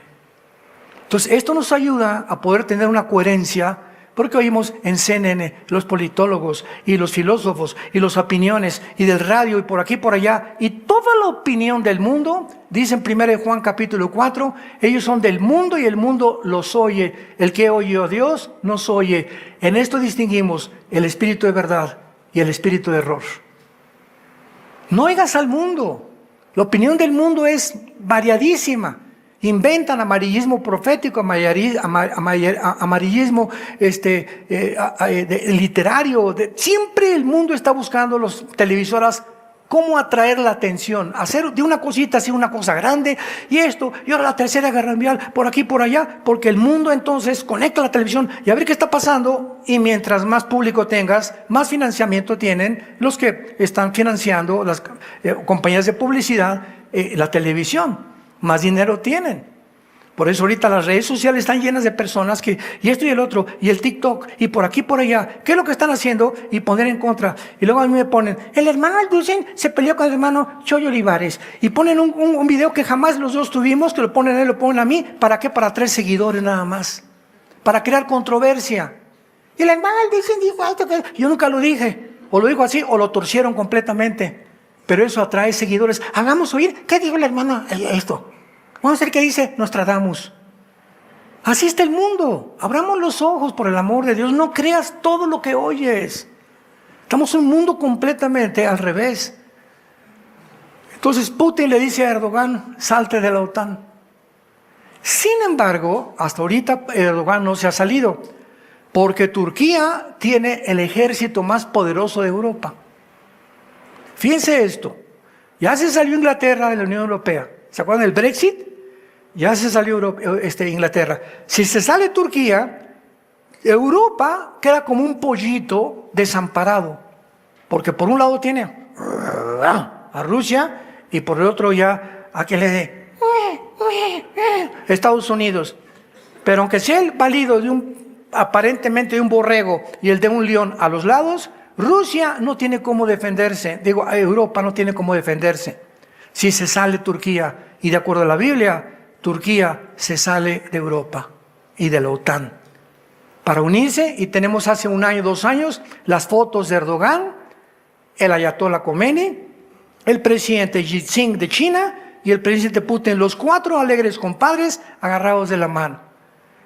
Entonces, esto nos ayuda a poder tener una coherencia, porque oímos en CNN los politólogos y los filósofos y las opiniones y del radio y por aquí y por allá, y toda la opinión del mundo, dice en 1 Juan capítulo 4, ellos son del mundo y el mundo los oye. El que oye a Dios nos oye. En esto distinguimos el espíritu de verdad y el espíritu de error. No oigas al mundo. La opinión del mundo es variadísima. Inventan amarillismo profético, amarillismo literario. Siempre el mundo está buscando, los televisoras, cómo atraer la atención. Hacer de una cosita así una cosa grande. Y esto, y ahora la tercera guerra mundial, por aquí, por allá. Porque el mundo entonces conecta la televisión y a ver qué está pasando. Y mientras más público tengas, más financiamiento tienen los que están financiando las compañías de publicidad, la televisión. Más dinero tienen. Por eso ahorita las redes sociales están llenas de personas que, y esto y el otro, y el TikTok, y por aquí por allá. ¿Qué es lo que están haciendo? Y poner en contra. Y luego a mí me ponen, el hermano Alducin se peleó con el hermano Choyo Olivares. Y ponen un video que jamás los dos tuvimos, que lo ponen a él, lo ponen a mí. ¿Para qué? Para 3 seguidores nada más. Para crear controversia. Y el hermano Alducin dijo esto, que yo nunca lo dije. O lo dijo así, o lo torcieron completamente. Pero eso atrae seguidores. Hagamos oír, ¿qué dijo el hermano? Esto. Vamos a ver qué dice Nostradamus. Así está el mundo. Abramos los ojos por el amor de Dios. No creas todo lo que oyes. Estamos en un mundo completamente al revés. Entonces Putin le dice a Erdogan, salte de la OTAN. Sin embargo, hasta ahorita Erdogan no se ha salido, porque Turquía tiene el ejército más poderoso de Europa. Fíjense esto, ya se salió Inglaterra de la Unión Europea. ¿Se acuerdan del Brexit? Ya se salió Inglaterra. Si se sale Turquía, Europa queda como un pollito desamparado. Porque por un lado tiene a Rusia y por el otro ya a que le dé Estados Unidos. Pero aunque sea el válido aparentemente de un borrego y el de un león a los lados, Rusia no tiene cómo defenderse. Europa no tiene cómo defenderse. Si se sale Turquía, y de acuerdo a la Biblia, Turquía se sale de Europa y de la OTAN para unirse, y tenemos hace 1 año, 2 años, las fotos de Erdogan, el ayatollah Khomeini, el presidente Xi Jinping de China y el presidente Putin, los 4 alegres compadres agarrados de la mano.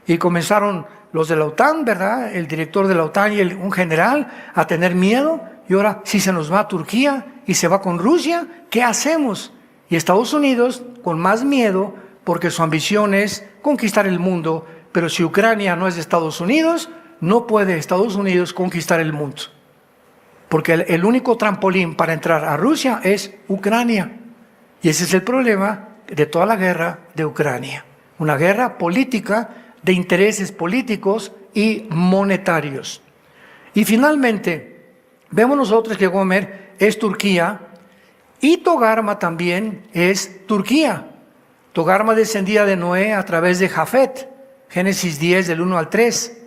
Y comenzaron los de la OTAN, ¿verdad? El director de la OTAN y un general a tener miedo, Y ahora, si se nos va a Turquía y se va con Rusia, ¿qué hacemos? Y Estados Unidos con más miedo, porque su ambición es conquistar el mundo. Pero si Ucrania no es de Estados Unidos, no puede Estados Unidos conquistar el mundo. Porque el único trampolín para entrar a Rusia es Ucrania. Y ese es el problema de toda la guerra de Ucrania. Una guerra política de intereses políticos y monetarios. Y finalmente, vemos nosotros que Gomer es Turquía y Togarma también es Turquía. Togarma descendía de Noé a través de Jafet, Génesis 10 del 1 al 3.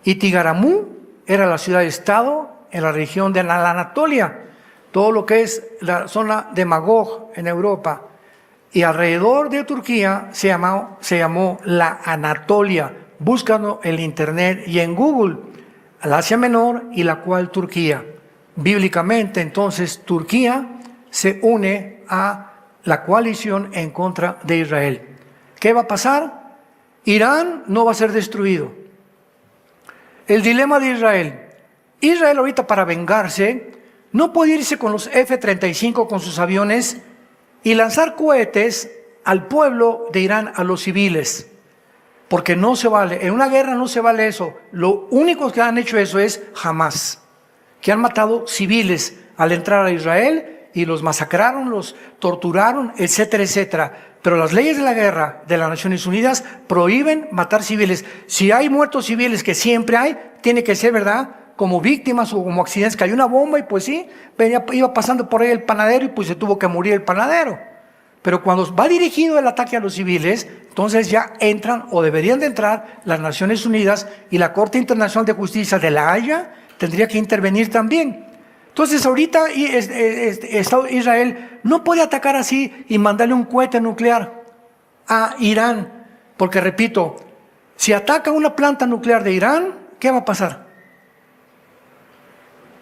Y Tigaramú era la ciudad-estado en la región de la Anatolia, todo lo que es la zona de Magog en Europa. Y alrededor de Turquía se llamó la Anatolia. Búscalo en internet y en Google, el Asia Menor y la cual Turquía. Bíblicamente, entonces, Turquía se une a la coalición en contra de Israel. ¿Qué va a pasar? Irán no va a ser destruido. El dilema de Israel. Israel ahorita para vengarse no puede irse con los F-35 con sus aviones y lanzar cohetes al pueblo de Irán, a los civiles. Porque no se vale, en una guerra no se vale eso. Lo único que han hecho eso es Hamas, que han matado civiles al entrar a Israel y los masacraron, los torturaron, etcétera, etcétera. Pero las leyes de la guerra de las Naciones Unidas prohíben matar civiles. Si hay muertos civiles, que siempre hay, tiene que ser, ¿verdad?, como víctimas o como accidentes. Cayó una bomba y pues sí, iba pasando por ahí el panadero y pues se tuvo que morir el panadero. Pero cuando va dirigido el ataque a los civiles, entonces ya entran o deberían de entrar las Naciones Unidas y la Corte Internacional de Justicia de La Haya tendría que intervenir también. Entonces ahorita Israel no puede atacar así y mandarle un cohete nuclear a Irán, porque repito, si ataca una planta nuclear de Irán, ¿qué va a pasar?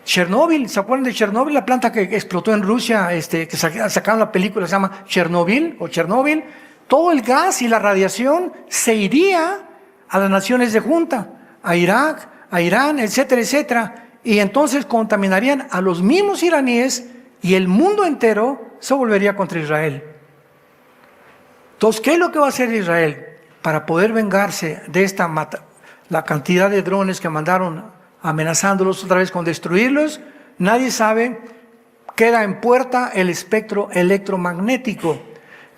Chernóbil, ¿se acuerdan de Chernóbil? La planta que explotó en Rusia, que sacaron la película, se llama Chernobyl o Chernóbil. Todo el gas y la radiación se iría a las naciones de junta, a Irak, a Irán, etcétera, etcétera. Y entonces contaminarían a los mismos iraníes y el mundo entero se volvería contra Israel. Entonces, ¿qué es lo que va a hacer Israel para poder vengarse de la cantidad de drones que mandaron amenazándolos otra vez con destruirlos? Nadie sabe. Queda en puerta el espectro electromagnético,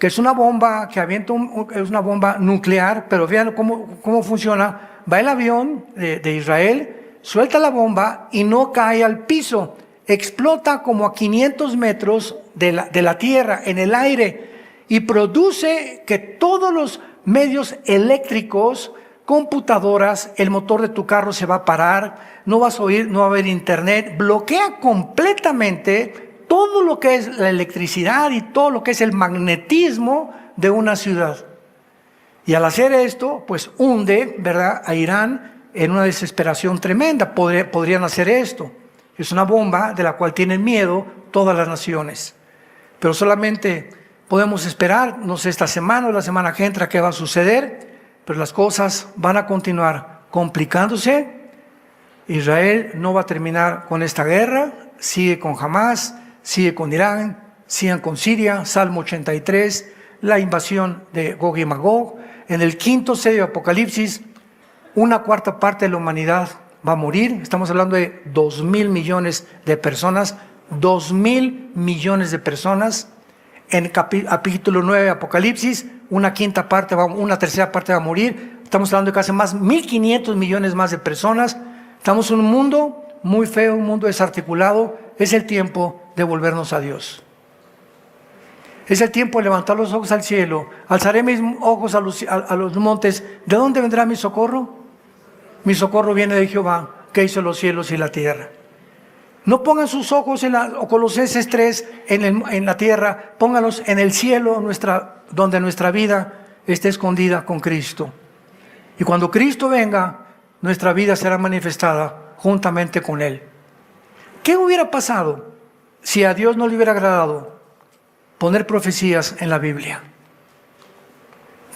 que es una bomba que avienta, es una bomba nuclear, pero vean cómo funciona. Va el avión de Israel, suelta la bomba y no cae al piso, explota como a 500 metros de la tierra, en el aire, y produce que todos los medios eléctricos, computadoras, el motor de tu carro se va a parar, no vas a oír, no va a haber internet, bloquea completamente todo lo que es la electricidad y todo lo que es el magnetismo de una ciudad. Y al hacer esto, pues hunde, ¿verdad?, a Irán en una desesperación tremenda. Podrían hacer esto. Es una bomba de la cual tienen miedo todas las naciones. Pero solamente podemos esperar, no sé, esta semana o la semana que entra, qué va a suceder. Pero las cosas van a continuar complicándose. Israel no va a terminar con esta guerra. Sigue con Hamas, sigue con Irán, sigue con Siria. Salmo 83, la invasión de Gog y Magog. En el quinto sello de Apocalipsis, 1/4 parte de la humanidad va a morir. Estamos hablando de 2.000 millones de personas. 2.000 millones de personas. En el capítulo 9 de Apocalipsis, 1/5 parte, una tercera parte va a morir. Estamos hablando de casi más 1.500 millones más de personas. Estamos en un mundo muy feo, un mundo desarticulado. Es el tiempo de volvernos a Dios. Es el tiempo de levantar los ojos al cielo. Alzaré mis ojos a los montes. ¿De dónde vendrá mi socorro? Mi socorro viene de Jehová, que hizo los cielos y la tierra. No pongan sus ojos o Colosenses 3 en la tierra, pónganlos en el cielo, donde nuestra vida esté escondida con Cristo. Y cuando Cristo venga, nuestra vida será manifestada juntamente con Él. ¿Qué hubiera pasado si a Dios no le hubiera agradado poner profecías en la Biblia?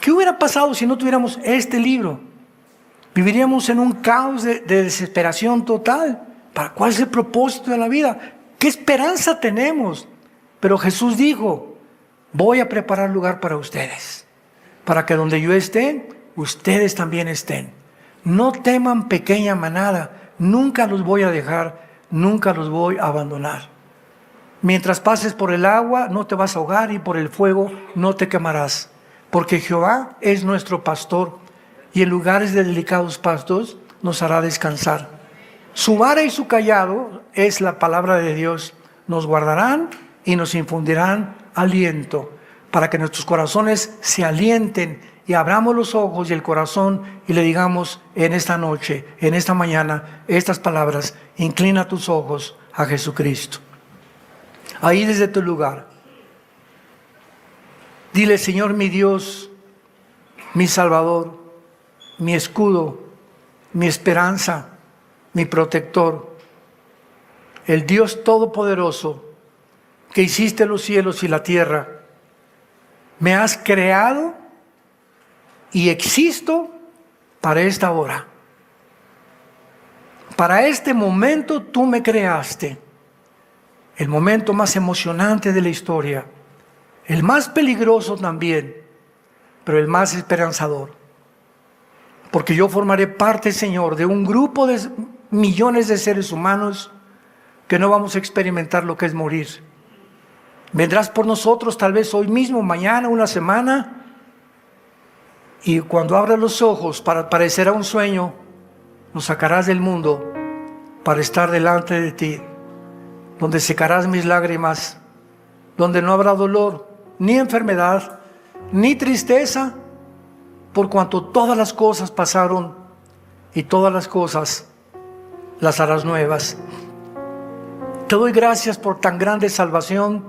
¿Qué hubiera pasado si no tuviéramos este libro? Viviríamos en un caos de desesperación total. ¿Cuál es el propósito de la vida? ¿Qué esperanza tenemos? Pero Jesús dijo, voy a preparar lugar para ustedes, para que donde yo esté, ustedes también estén. No teman, pequeña manada, nunca los voy a dejar, nunca los voy a abandonar. Mientras pases por el agua, no te vas a ahogar, y por el fuego no te quemarás. Porque Jehová es nuestro pastor, y en lugares de delicados pastos nos hará descansar. Su vara y su cayado, es la palabra de Dios, nos guardarán y nos infundirán aliento, para que nuestros corazones se alienten y abramos los ojos y el corazón y le digamos en esta noche, en esta mañana, estas palabras: inclina tus ojos a Jesucristo. Ahí desde tu lugar, dile: Señor mi Dios, mi Salvador, mi escudo, mi esperanza, mi protector, el Dios Todopoderoso, que hiciste los cielos y la tierra, me has creado y existo para esta hora. Para este momento tú me creaste, el momento más emocionante de la historia, el más peligroso también, pero el más esperanzador. Porque yo formaré parte, Señor, de un grupo de millones de seres humanos que no vamos a experimentar lo que es morir. Vendrás por nosotros tal vez hoy mismo, mañana, una semana, y cuando abras los ojos parecerá un sueño, nos sacarás del mundo para estar delante de ti, donde secarás mis lágrimas, donde no habrá dolor, ni enfermedad, ni tristeza, por cuanto todas las cosas pasaron y todas las cosas las harás nuevas. Te doy gracias por tan grande salvación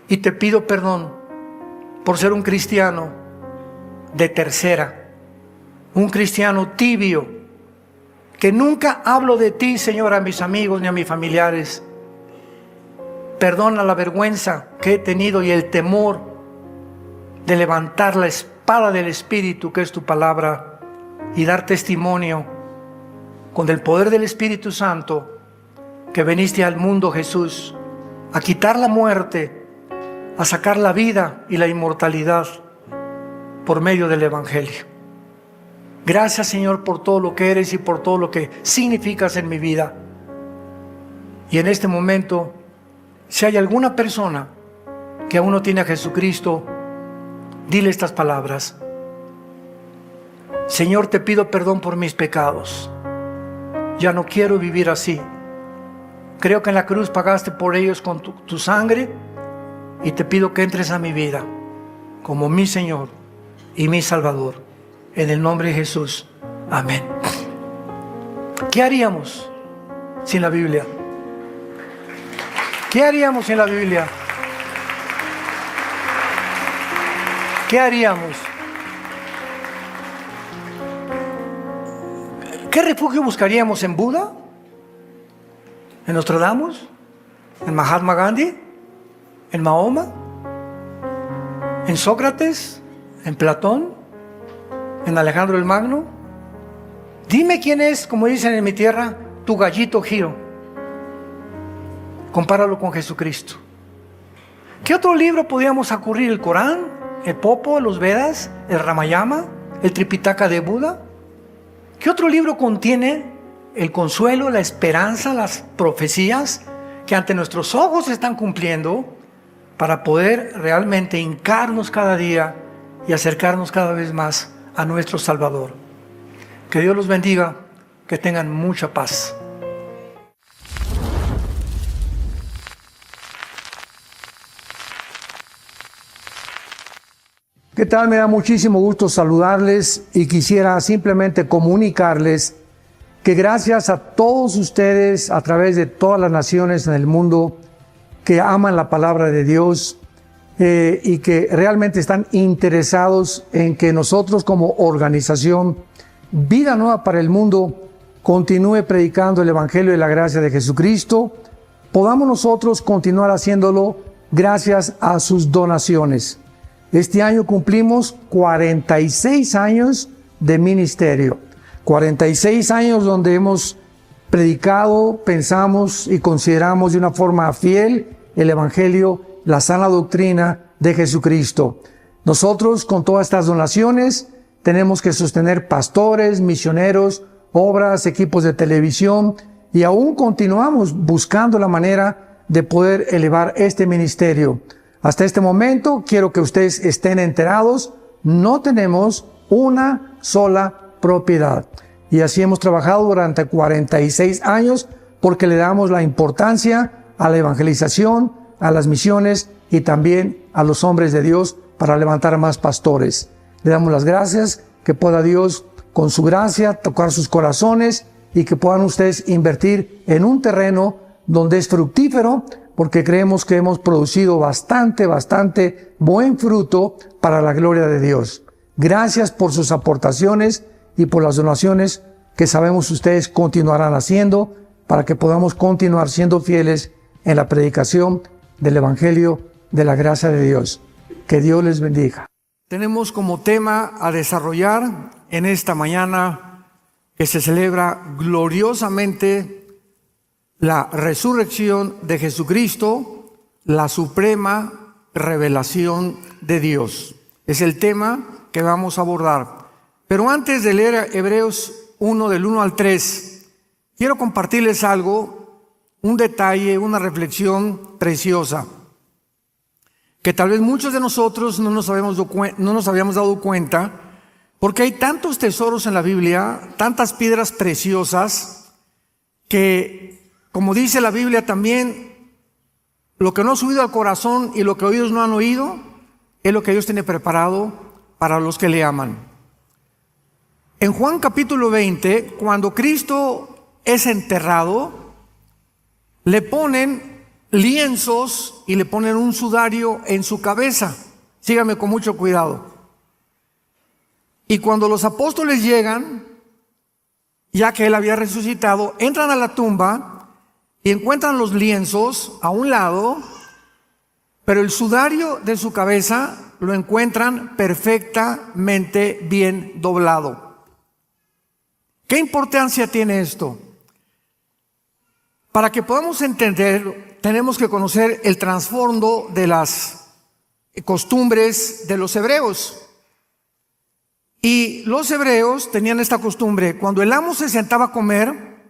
y te pido perdón por ser un cristiano de tercera, un cristiano tibio, que nunca hablo de ti, Señor, a mis amigos ni a mis familiares. Perdona la vergüenza que he tenido y el temor de levantar la espada del Espíritu, que es tu palabra, y dar testimonio con el poder del Espíritu Santo que veniste al mundo, Jesús, a quitar la muerte, a sacar la vida y la inmortalidad por medio del Evangelio. Gracias, Señor, por todo lo que eres y por todo lo que significas en mi vida. Y en este momento, si hay alguna persona que aún no tiene a Jesucristo, dile estas palabras: Señor, te pido perdón por mis pecados. Ya no quiero vivir así. Creo que en la cruz pagaste por ellos con tu sangre, y te pido que entres a mi vida como mi Señor y mi Salvador. En el nombre de Jesús. Amén. ¿Qué haríamos sin la Biblia? ¿Qué haríamos sin la Biblia? ¿Qué haríamos? ¿Qué refugio buscaríamos en Buda? ¿En Nostradamus? ¿En Mahatma Gandhi? ¿En Mahoma? ¿En Sócrates? ¿En Platón? ¿En Alejandro el Magno? Dime quién es, como dicen en mi tierra, tu gallito giro. Compáralo con Jesucristo. ¿Qué otro libro podríamos acudir? ¿El Corán? ¿El Popo? ¿Los Vedas? ¿El Ramayana? ¿El Tripitaka de Buda? ¿Qué otro libro contiene el consuelo, la esperanza, las profecías que ante nuestros ojos se están cumpliendo, para poder realmente hincarnos cada día y acercarnos cada vez más a nuestro Salvador? Que Dios los bendiga, que tengan mucha paz. ¿Qué tal? Me da muchísimo gusto saludarles y quisiera simplemente comunicarles que gracias a todos ustedes a través de todas las naciones en el mundo que aman la palabra de Dios, y que realmente están interesados en que nosotros como organización Vida Nueva para el Mundo continúe predicando el Evangelio de la gracia de Jesucristo, podamos nosotros continuar haciéndolo gracias a sus donaciones. Este año cumplimos 46 años de ministerio, 46 años donde hemos predicado, pensamos y consideramos de una forma fiel el Evangelio, la sana doctrina de Jesucristo. Nosotros, con todas estas donaciones, tenemos que sostener pastores, misioneros, obras, equipos de televisión, y aún continuamos buscando la manera de poder elevar este ministerio. Hasta este momento, quiero que ustedes estén enterados, no tenemos una sola propiedad. Y así hemos trabajado durante 46 años porque le damos la importancia a la evangelización, a las misiones y también a los hombres de Dios para levantar más pastores. Le damos las gracias, que pueda Dios con su gracia tocar sus corazones y que puedan ustedes invertir en un terreno donde es fructífero, porque creemos que hemos producido bastante buen fruto para la gloria de Dios. Gracias por sus aportaciones y por las donaciones que sabemos ustedes continuarán haciendo para que podamos continuar siendo fieles en la predicación del Evangelio de la gracia de Dios. Que Dios les bendiga. Tenemos como tema a desarrollar en esta mañana que se celebra gloriosamente la resurrección de Jesucristo, la suprema revelación de Dios. Es el tema que vamos a abordar. Pero antes de leer Hebreos 1, del 1 al 3, quiero compartirles algo, un detalle, una reflexión preciosa, que tal vez muchos de nosotros no nos habíamos dado cuenta, porque hay tantos tesoros en la Biblia, tantas piedras preciosas, que, como dice la Biblia también, lo que no ha subido al corazón y lo que oídos no han oído, es lo que Dios tiene preparado para los que le aman. En Juan capítulo 20, cuando Cristo es enterrado, le ponen lienzos y le ponen un sudario en su cabeza. Síganme con mucho cuidado. Y cuando los apóstoles llegan, ya que él había resucitado, entran a la tumba y encuentran los lienzos a un lado, pero el sudario de su cabeza lo encuentran perfectamente bien doblado. ¿Qué importancia tiene esto? Para que podamos entender, tenemos que conocer el trasfondo de las costumbres de los hebreos. Y los hebreos tenían esta costumbre: cuando el amo se sentaba a comer,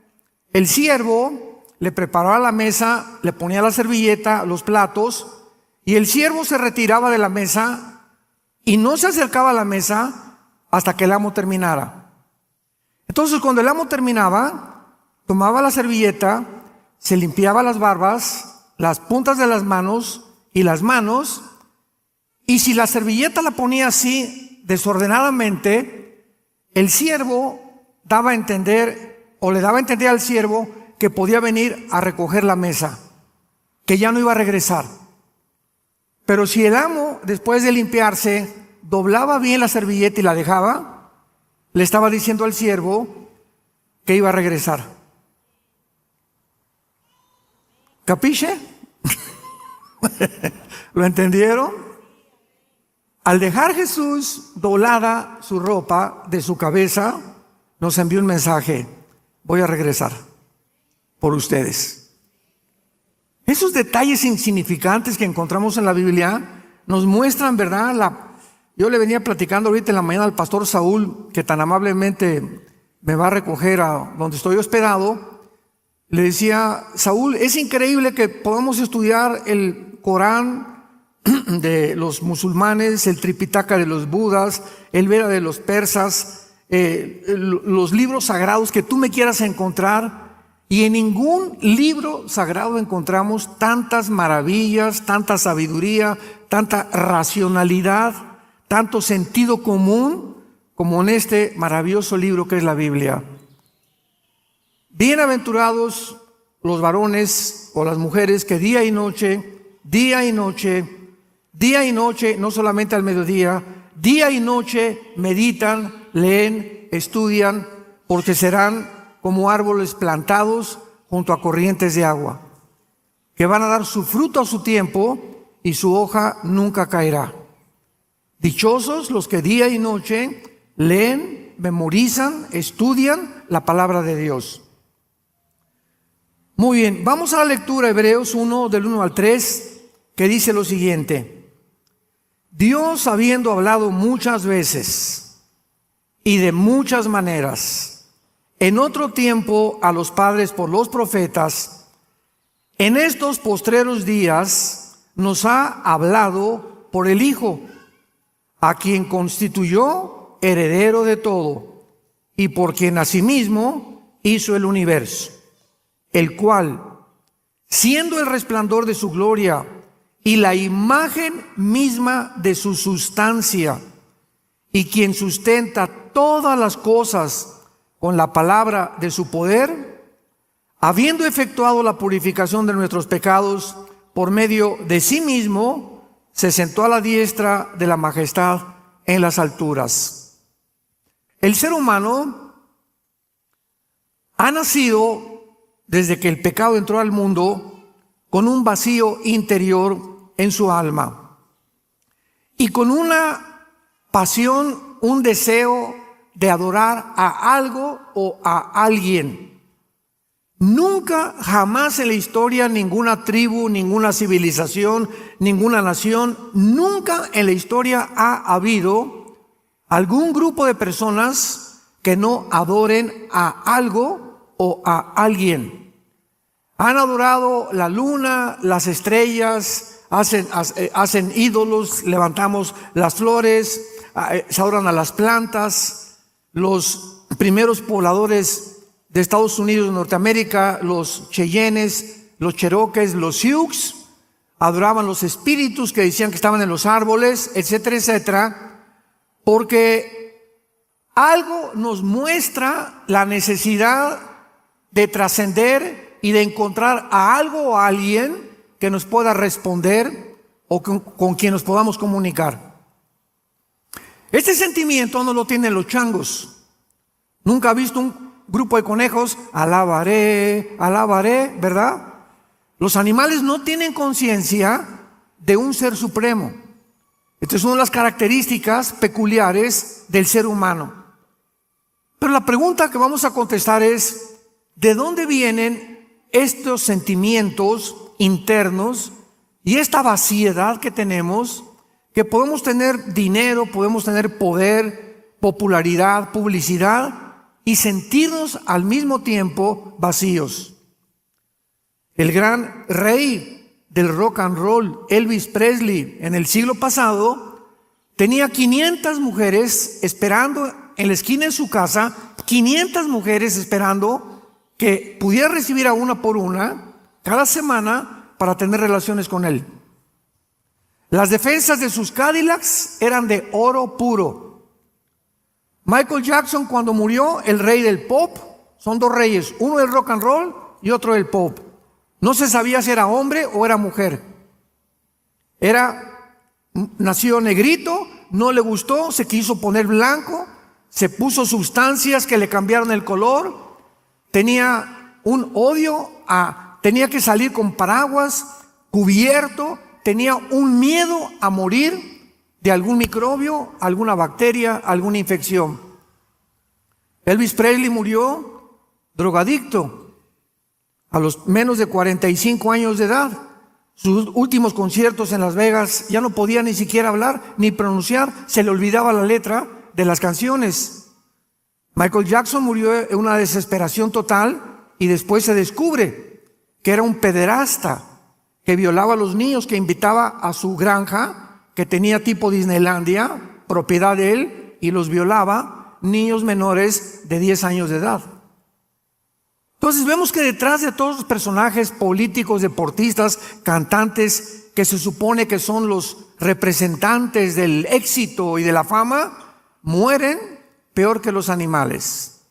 el siervo le preparaba la mesa, le ponía la servilleta, los platos, y el siervo se retiraba de la mesa y no se acercaba a la mesa hasta que el amo terminara. Entonces, cuando el amo terminaba, tomaba la servilleta, se limpiaba las barbas, las puntas de las manos y las manos, y si la servilleta la ponía así desordenadamente, el siervo daba a entender, o le daba a entender al siervo, que podía venir a recoger la mesa, que ya no iba a regresar. Pero si el amo, después de limpiarse, doblaba bien la servilleta y la dejaba, le estaba diciendo al siervo que iba a regresar. ¿Capiche? ¿Lo entendieron? Al dejar Jesús doblada su ropa de su cabeza, nos envió un mensaje: voy a regresar por ustedes. Esos detalles insignificantes que encontramos en la Biblia nos muestran, ¿verdad? Yo le venía platicando ahorita en la mañana al pastor Saúl, que tan amablemente me va a recoger a donde estoy hospedado. Le decía: Saúl, es increíble que podamos estudiar el Corán de los musulmanes, el Tripitaka de los budas, el Veda de los persas, los libros sagrados que tú me quieras encontrar, y en ningún libro sagrado encontramos tantas maravillas, tanta sabiduría, tanta racionalidad, tanto sentido común como en este maravilloso libro que es la Biblia. Bienaventurados los varones o las mujeres que día y noche, no solamente al mediodía, día y noche meditan, leen, estudian, porque serán como árboles plantados junto a corrientes de agua, que van a dar su fruto a su tiempo y su hoja nunca caerá. Dichosos los que día y noche leen, memorizan, estudian la palabra de Dios. Muy bien, vamos a la lectura, Hebreos 1, del 1 al 3, que dice lo siguiente. Dios, habiendo hablado muchas veces y de muchas maneras, en otro tiempo a los padres por los profetas, en estos postreros días nos ha hablado por el Hijo, a quien constituyó heredero de todo, y por quien asimismo hizo el universo, el cual, siendo el resplandor de su gloria y la imagen misma de su sustancia, y quien sustenta todas las cosas con la palabra de su poder, habiendo efectuado la purificación de nuestros pecados por medio de sí mismo, se sentó a la diestra de la majestad en las alturas. El ser humano ha nacido, desde que el pecado entró al mundo, con un vacío interior en su alma y con una pasión, un deseo de adorar a algo o a alguien. Nunca, jamás en la historia, ninguna tribu, ninguna civilización, ninguna nación, nunca en la historia ha habido algún grupo de personas que no adoren a algo o a alguien. Han adorado la luna, las estrellas, hacen ídolos, levantamos las flores, se adoran a las plantas. Los primeros pobladores de Estados Unidos, Norteamérica, los Cheyennes, los Cherokees, los Sioux, adoraban los espíritus que decían que estaban en los árboles, etcétera, etcétera, porque algo nos muestra la necesidad de trascender y de encontrar a algo o a alguien que nos pueda responder o con quien nos podamos comunicar. Este sentimiento no lo tienen los changos. Nunca ha visto un grupo de conejos, alabaré, alabaré, ¿verdad? Los animales no tienen conciencia de un ser supremo. Esta es una de las características peculiares del ser humano. Pero la pregunta que vamos a contestar es, ¿de dónde vienen estos sentimientos internos y esta vaciedad que tenemos, que podemos tener dinero, podemos tener poder, popularidad, publicidad y sentirnos al mismo tiempo vacíos? El gran rey del rock and roll, Elvis Presley, en el siglo pasado, tenía 500 mujeres esperando en la esquina de su casa, 500 mujeres esperando que pudiera recibir a una por una cada semana para tener relaciones con él. Las defensas de sus Cadillacs eran de oro puro. Michael Jackson, cuando murió, el rey del pop, son dos reyes, uno del rock and roll y otro del pop. No se sabía si era hombre o era mujer. Nació negrito, no le gustó, se quiso poner blanco, se puso sustancias que le cambiaron el color. Tenía un odio tenía que salir con paraguas, cubierto, tenía un miedo a morir de algún microbio, alguna bacteria, alguna infección. Elvis Presley murió drogadicto a los menos de 45 años de edad. Sus últimos conciertos en Las Vegas ya no podía ni siquiera hablar ni pronunciar, se le olvidaba la letra de las canciones. Michael Jackson murió en una desesperación total y después se descubre que era un pederasta que violaba a los niños, que invitaba a su granja, que tenía tipo Disneylandia, propiedad de él, y los violaba, niños menores de 10 años de edad. Entonces vemos que detrás de todos los personajes políticos, deportistas, cantantes, que se supone que son los representantes del éxito y de la fama, mueren peor que los animales.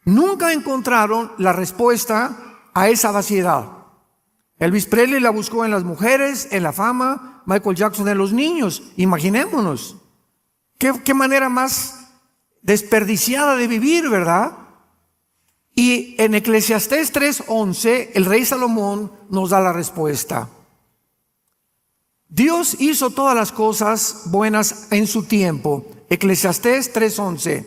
Nunca encontraron la respuesta a esa vaciedad. Elvis Presley la buscó en las mujeres, en la fama, Michael Jackson en los niños. Imaginémonos. ¿Qué manera más desperdiciada de vivir, verdad? Y en Eclesiastés 3:11, el rey Salomón nos da la respuesta. Dios hizo todas las cosas buenas en su tiempo. Eclesiastés 3:11.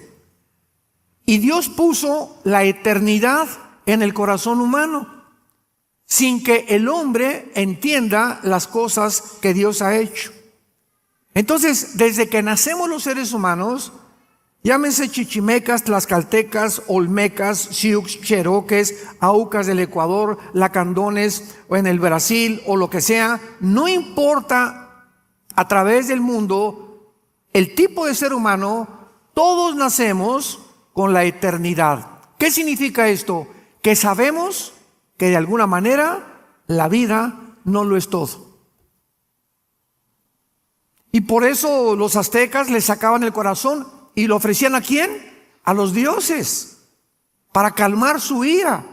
Y Dios puso la eternidad en el corazón humano. sin que el hombre entienda las cosas que Dios ha hecho. Entonces, desde que nacemos los seres humanos, llámense chichimecas, tlaxcaltecas, olmecas, sioux, cheroques, aucas del Ecuador, lacandones o en el Brasil o lo que sea, no importa a través del mundo el tipo de ser humano, todos nacemos con la eternidad. ¿Qué significa esto? Que sabemos que de alguna manera la vida no lo es todo. Y por eso los aztecas le sacaban el corazón y lo ofrecían ¿a quién? A los dioses, para calmar su ira.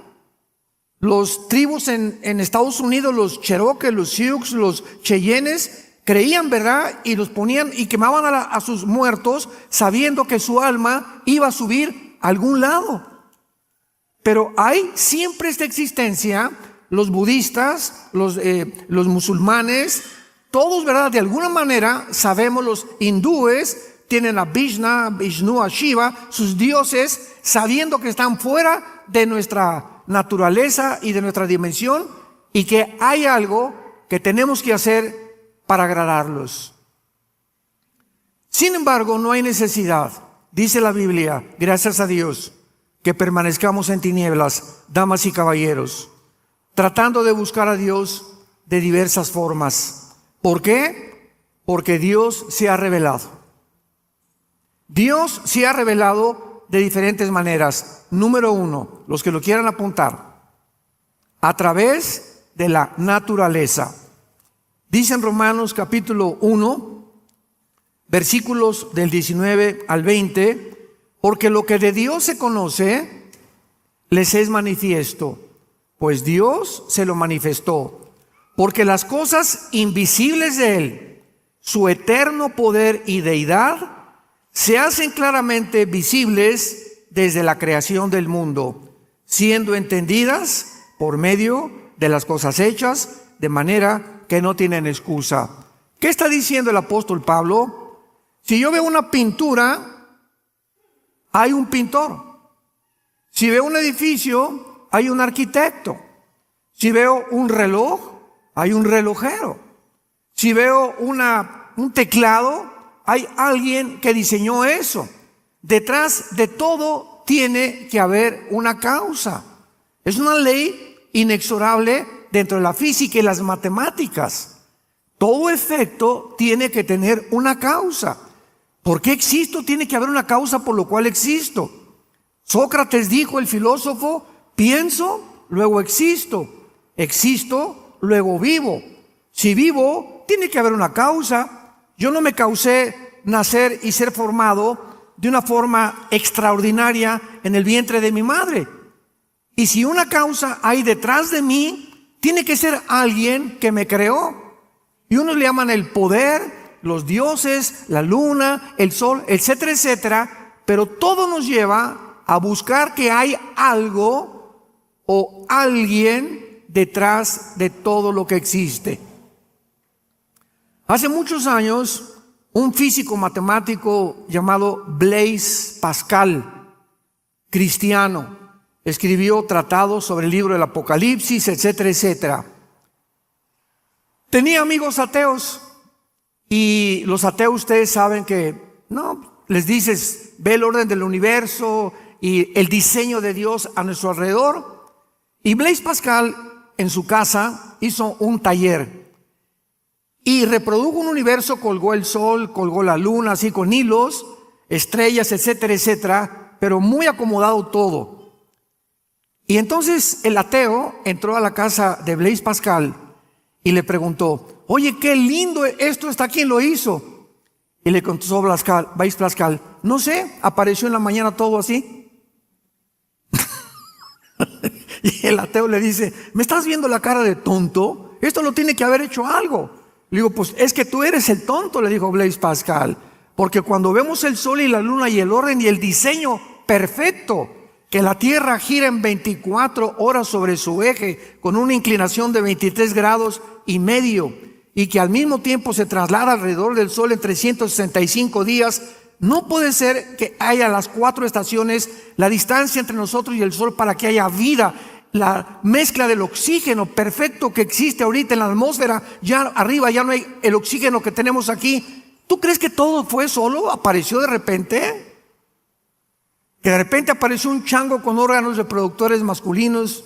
Los tribus en Estados Unidos, los cherokees, los sioux, los cheyennes, creían, ¿verdad? Y los ponían y quemaban a sus muertos sabiendo que su alma iba a subir a algún lado. Pero hay siempre esta existencia, los budistas, los musulmanes, todos, ¿verdad? De alguna manera sabemos, los hindúes tienen a Vishnu, a Shiva, sus dioses, sabiendo que están fuera de nuestra naturaleza y de nuestra dimensión y que hay algo que tenemos que hacer para agradarlos. Sin embargo, no hay necesidad, dice la Biblia, gracias a Dios, que permanezcamos en tinieblas, damas y caballeros, tratando de buscar a Dios de diversas formas. ¿Por qué? Porque Dios se ha revelado. Dios se ha revelado de diferentes maneras. Número uno, los que lo quieran apuntar, a través de la naturaleza. Dice en Romanos capítulo 1, versículos del 19 al 20, porque lo que de Dios se conoce, les es manifiesto, pues Dios se lo manifestó. Porque las cosas invisibles de Él, su eterno poder y deidad, se hacen claramente visibles desde la creación del mundo, siendo entendidas por medio de las cosas hechas, de manera que no tienen excusa. ¿Qué está diciendo el apóstol Pablo? Si yo veo una pintura, hay un pintor. Si veo un edificio, hay un arquitecto. Si veo un reloj, hay un relojero. Si veo un teclado, hay alguien que diseñó eso. Detrás de todo tiene que haber una causa. Es una ley inexorable dentro de la física y las matemáticas. Todo efecto tiene que tener una causa. ¿Por qué existo? Tiene que haber una causa por lo cual existo. Sócrates dijo, el filósofo, pienso, luego existo. Existo, luego vivo. Si vivo, tiene que haber una causa. Yo no me causé nacer y ser formado de una forma extraordinaria en el vientre de mi madre. Y si una causa hay detrás de mí, tiene que ser alguien que me creó. Y unos le llaman el poder, los dioses, la luna, el sol, etcétera, etcétera. Pero todo nos lleva a buscar que hay algo o alguien detrás de todo lo que existe. Hace muchos años, un físico matemático llamado Blaise Pascal, cristiano, escribió tratados sobre el libro del Apocalipsis, etcétera, etcétera. Tenía amigos ateos y los ateos, ustedes saben que, no, les dices, ve el orden del universo y el diseño de Dios a nuestro alrededor. Y Blaise Pascal en su casa hizo un taller y reprodujo un universo, colgó el sol, colgó la luna, así con hilos, estrellas, etcétera, etcétera, pero muy acomodado todo. Y entonces el ateo entró a la casa de Blaise Pascal y le preguntó, oye, qué lindo esto está, ¿quién lo hizo? Y le contestó Blaise Pascal, no sé, apareció en la mañana todo así. Y el ateo le dice, ¿me estás viendo la cara de tonto? Esto lo tiene que haber hecho algo. Le digo, pues es que tú eres el tonto, le dijo Blaise Pascal. Porque cuando vemos el sol y la luna y el orden y el diseño perfecto, que la Tierra gira en 24 horas sobre su eje con una inclinación de 23 grados y medio y que al mismo tiempo se traslada alrededor del sol en 365 días, no puede ser que haya las 4 estaciones, la distancia entre nosotros y el sol para que haya vida la mezcla del oxígeno perfecto que existe ahorita en la atmósfera, ya arriba ya no hay el oxígeno que tenemos aquí. ¿Tú crees que todo fue solo? ¿Apareció de repente? Que de repente apareció un chango con órganos reproductores masculinos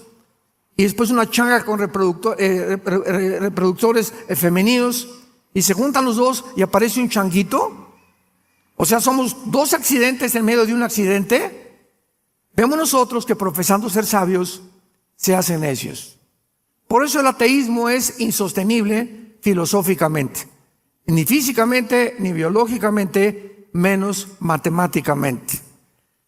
y después una changa con reproductores femeninos, y se juntan los dos y aparece un changuito. O sea, somos dos accidentes en medio de un accidente. Vemos nosotros que profesando ser sabios se hacen necios. Por eso el ateísmo es insostenible filosóficamente, ni físicamente, ni biológicamente, menos matemáticamente.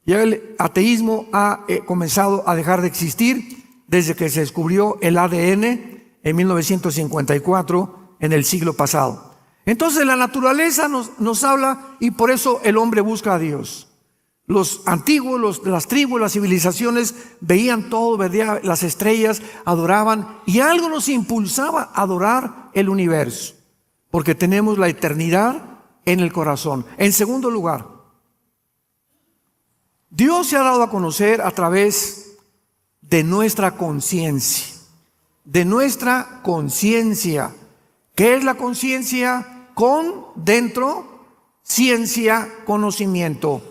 Ya el ateísmo ha comenzado a dejar de existir desde que se descubrió el ADN en 1954, en el siglo pasado. Entonces la naturaleza nos habla, y por eso el hombre busca a Dios. Los antiguos, las tribus, las civilizaciones veían todo, veían las estrellas, adoraban, y algo nos impulsaba a adorar el universo, porque tenemos la eternidad en el corazón. En segundo lugar, Dios se ha dado a conocer a través de nuestra conciencia. De nuestra conciencia. ¿Qué es la conciencia? Con, dentro, ciencia, conocimiento.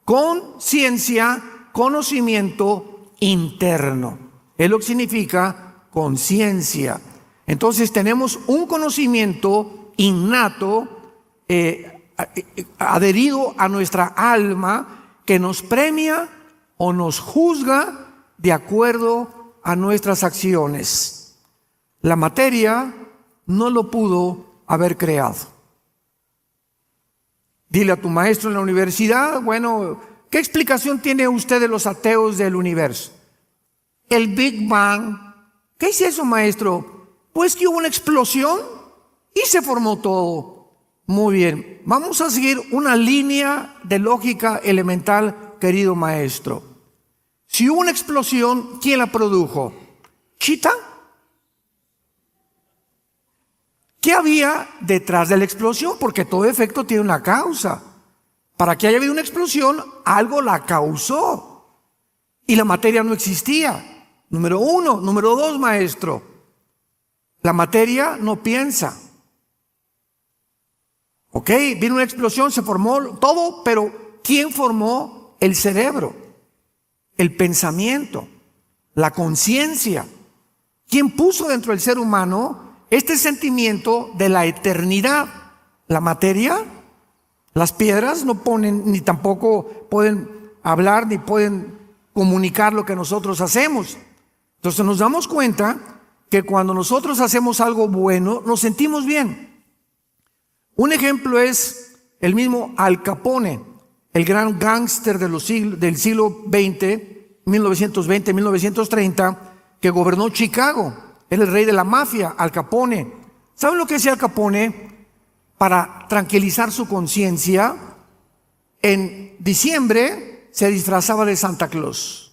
Conciencia, conocimiento interno. Es lo que significa conciencia. Entonces tenemos un conocimiento innato, adherido a nuestra alma, que nos premia o nos juzga de acuerdo a nuestras acciones. La materia no lo pudo haber creado. Dile a tu maestro en la universidad, bueno, ¿qué explicación tiene usted de los ateos del universo? El Big Bang. ¿Qué es eso, maestro? Pues que hubo una explosión y se formó todo. Muy bien, vamos a seguir una línea de lógica elemental, querido maestro. Si hubo una explosión, ¿quién la produjo? ¿Chita? ¿Qué había detrás de la explosión? Porque todo efecto tiene una causa. Para que haya habido una explosión, algo la causó. Y la materia no existía. Número uno. Número dos, maestro. La materia no piensa. Ok, vino una explosión, se formó todo, pero ¿quién formó el cerebro? El pensamiento, la conciencia. ¿Quién puso dentro del ser humano este sentimiento de la eternidad? La materia, las piedras no ponen, ni tampoco pueden hablar, ni pueden comunicar lo que nosotros hacemos. Entonces nos damos cuenta que cuando nosotros hacemos algo bueno, nos sentimos bien. Un ejemplo es el mismo Al Capone, el gran gángster del siglo XX, 1920, 1930, que gobernó Chicago. Era el rey de la mafia, Al Capone. ¿Saben lo que hacía Al Capone? Para tranquilizar su conciencia, en diciembre se disfrazaba de Santa Claus.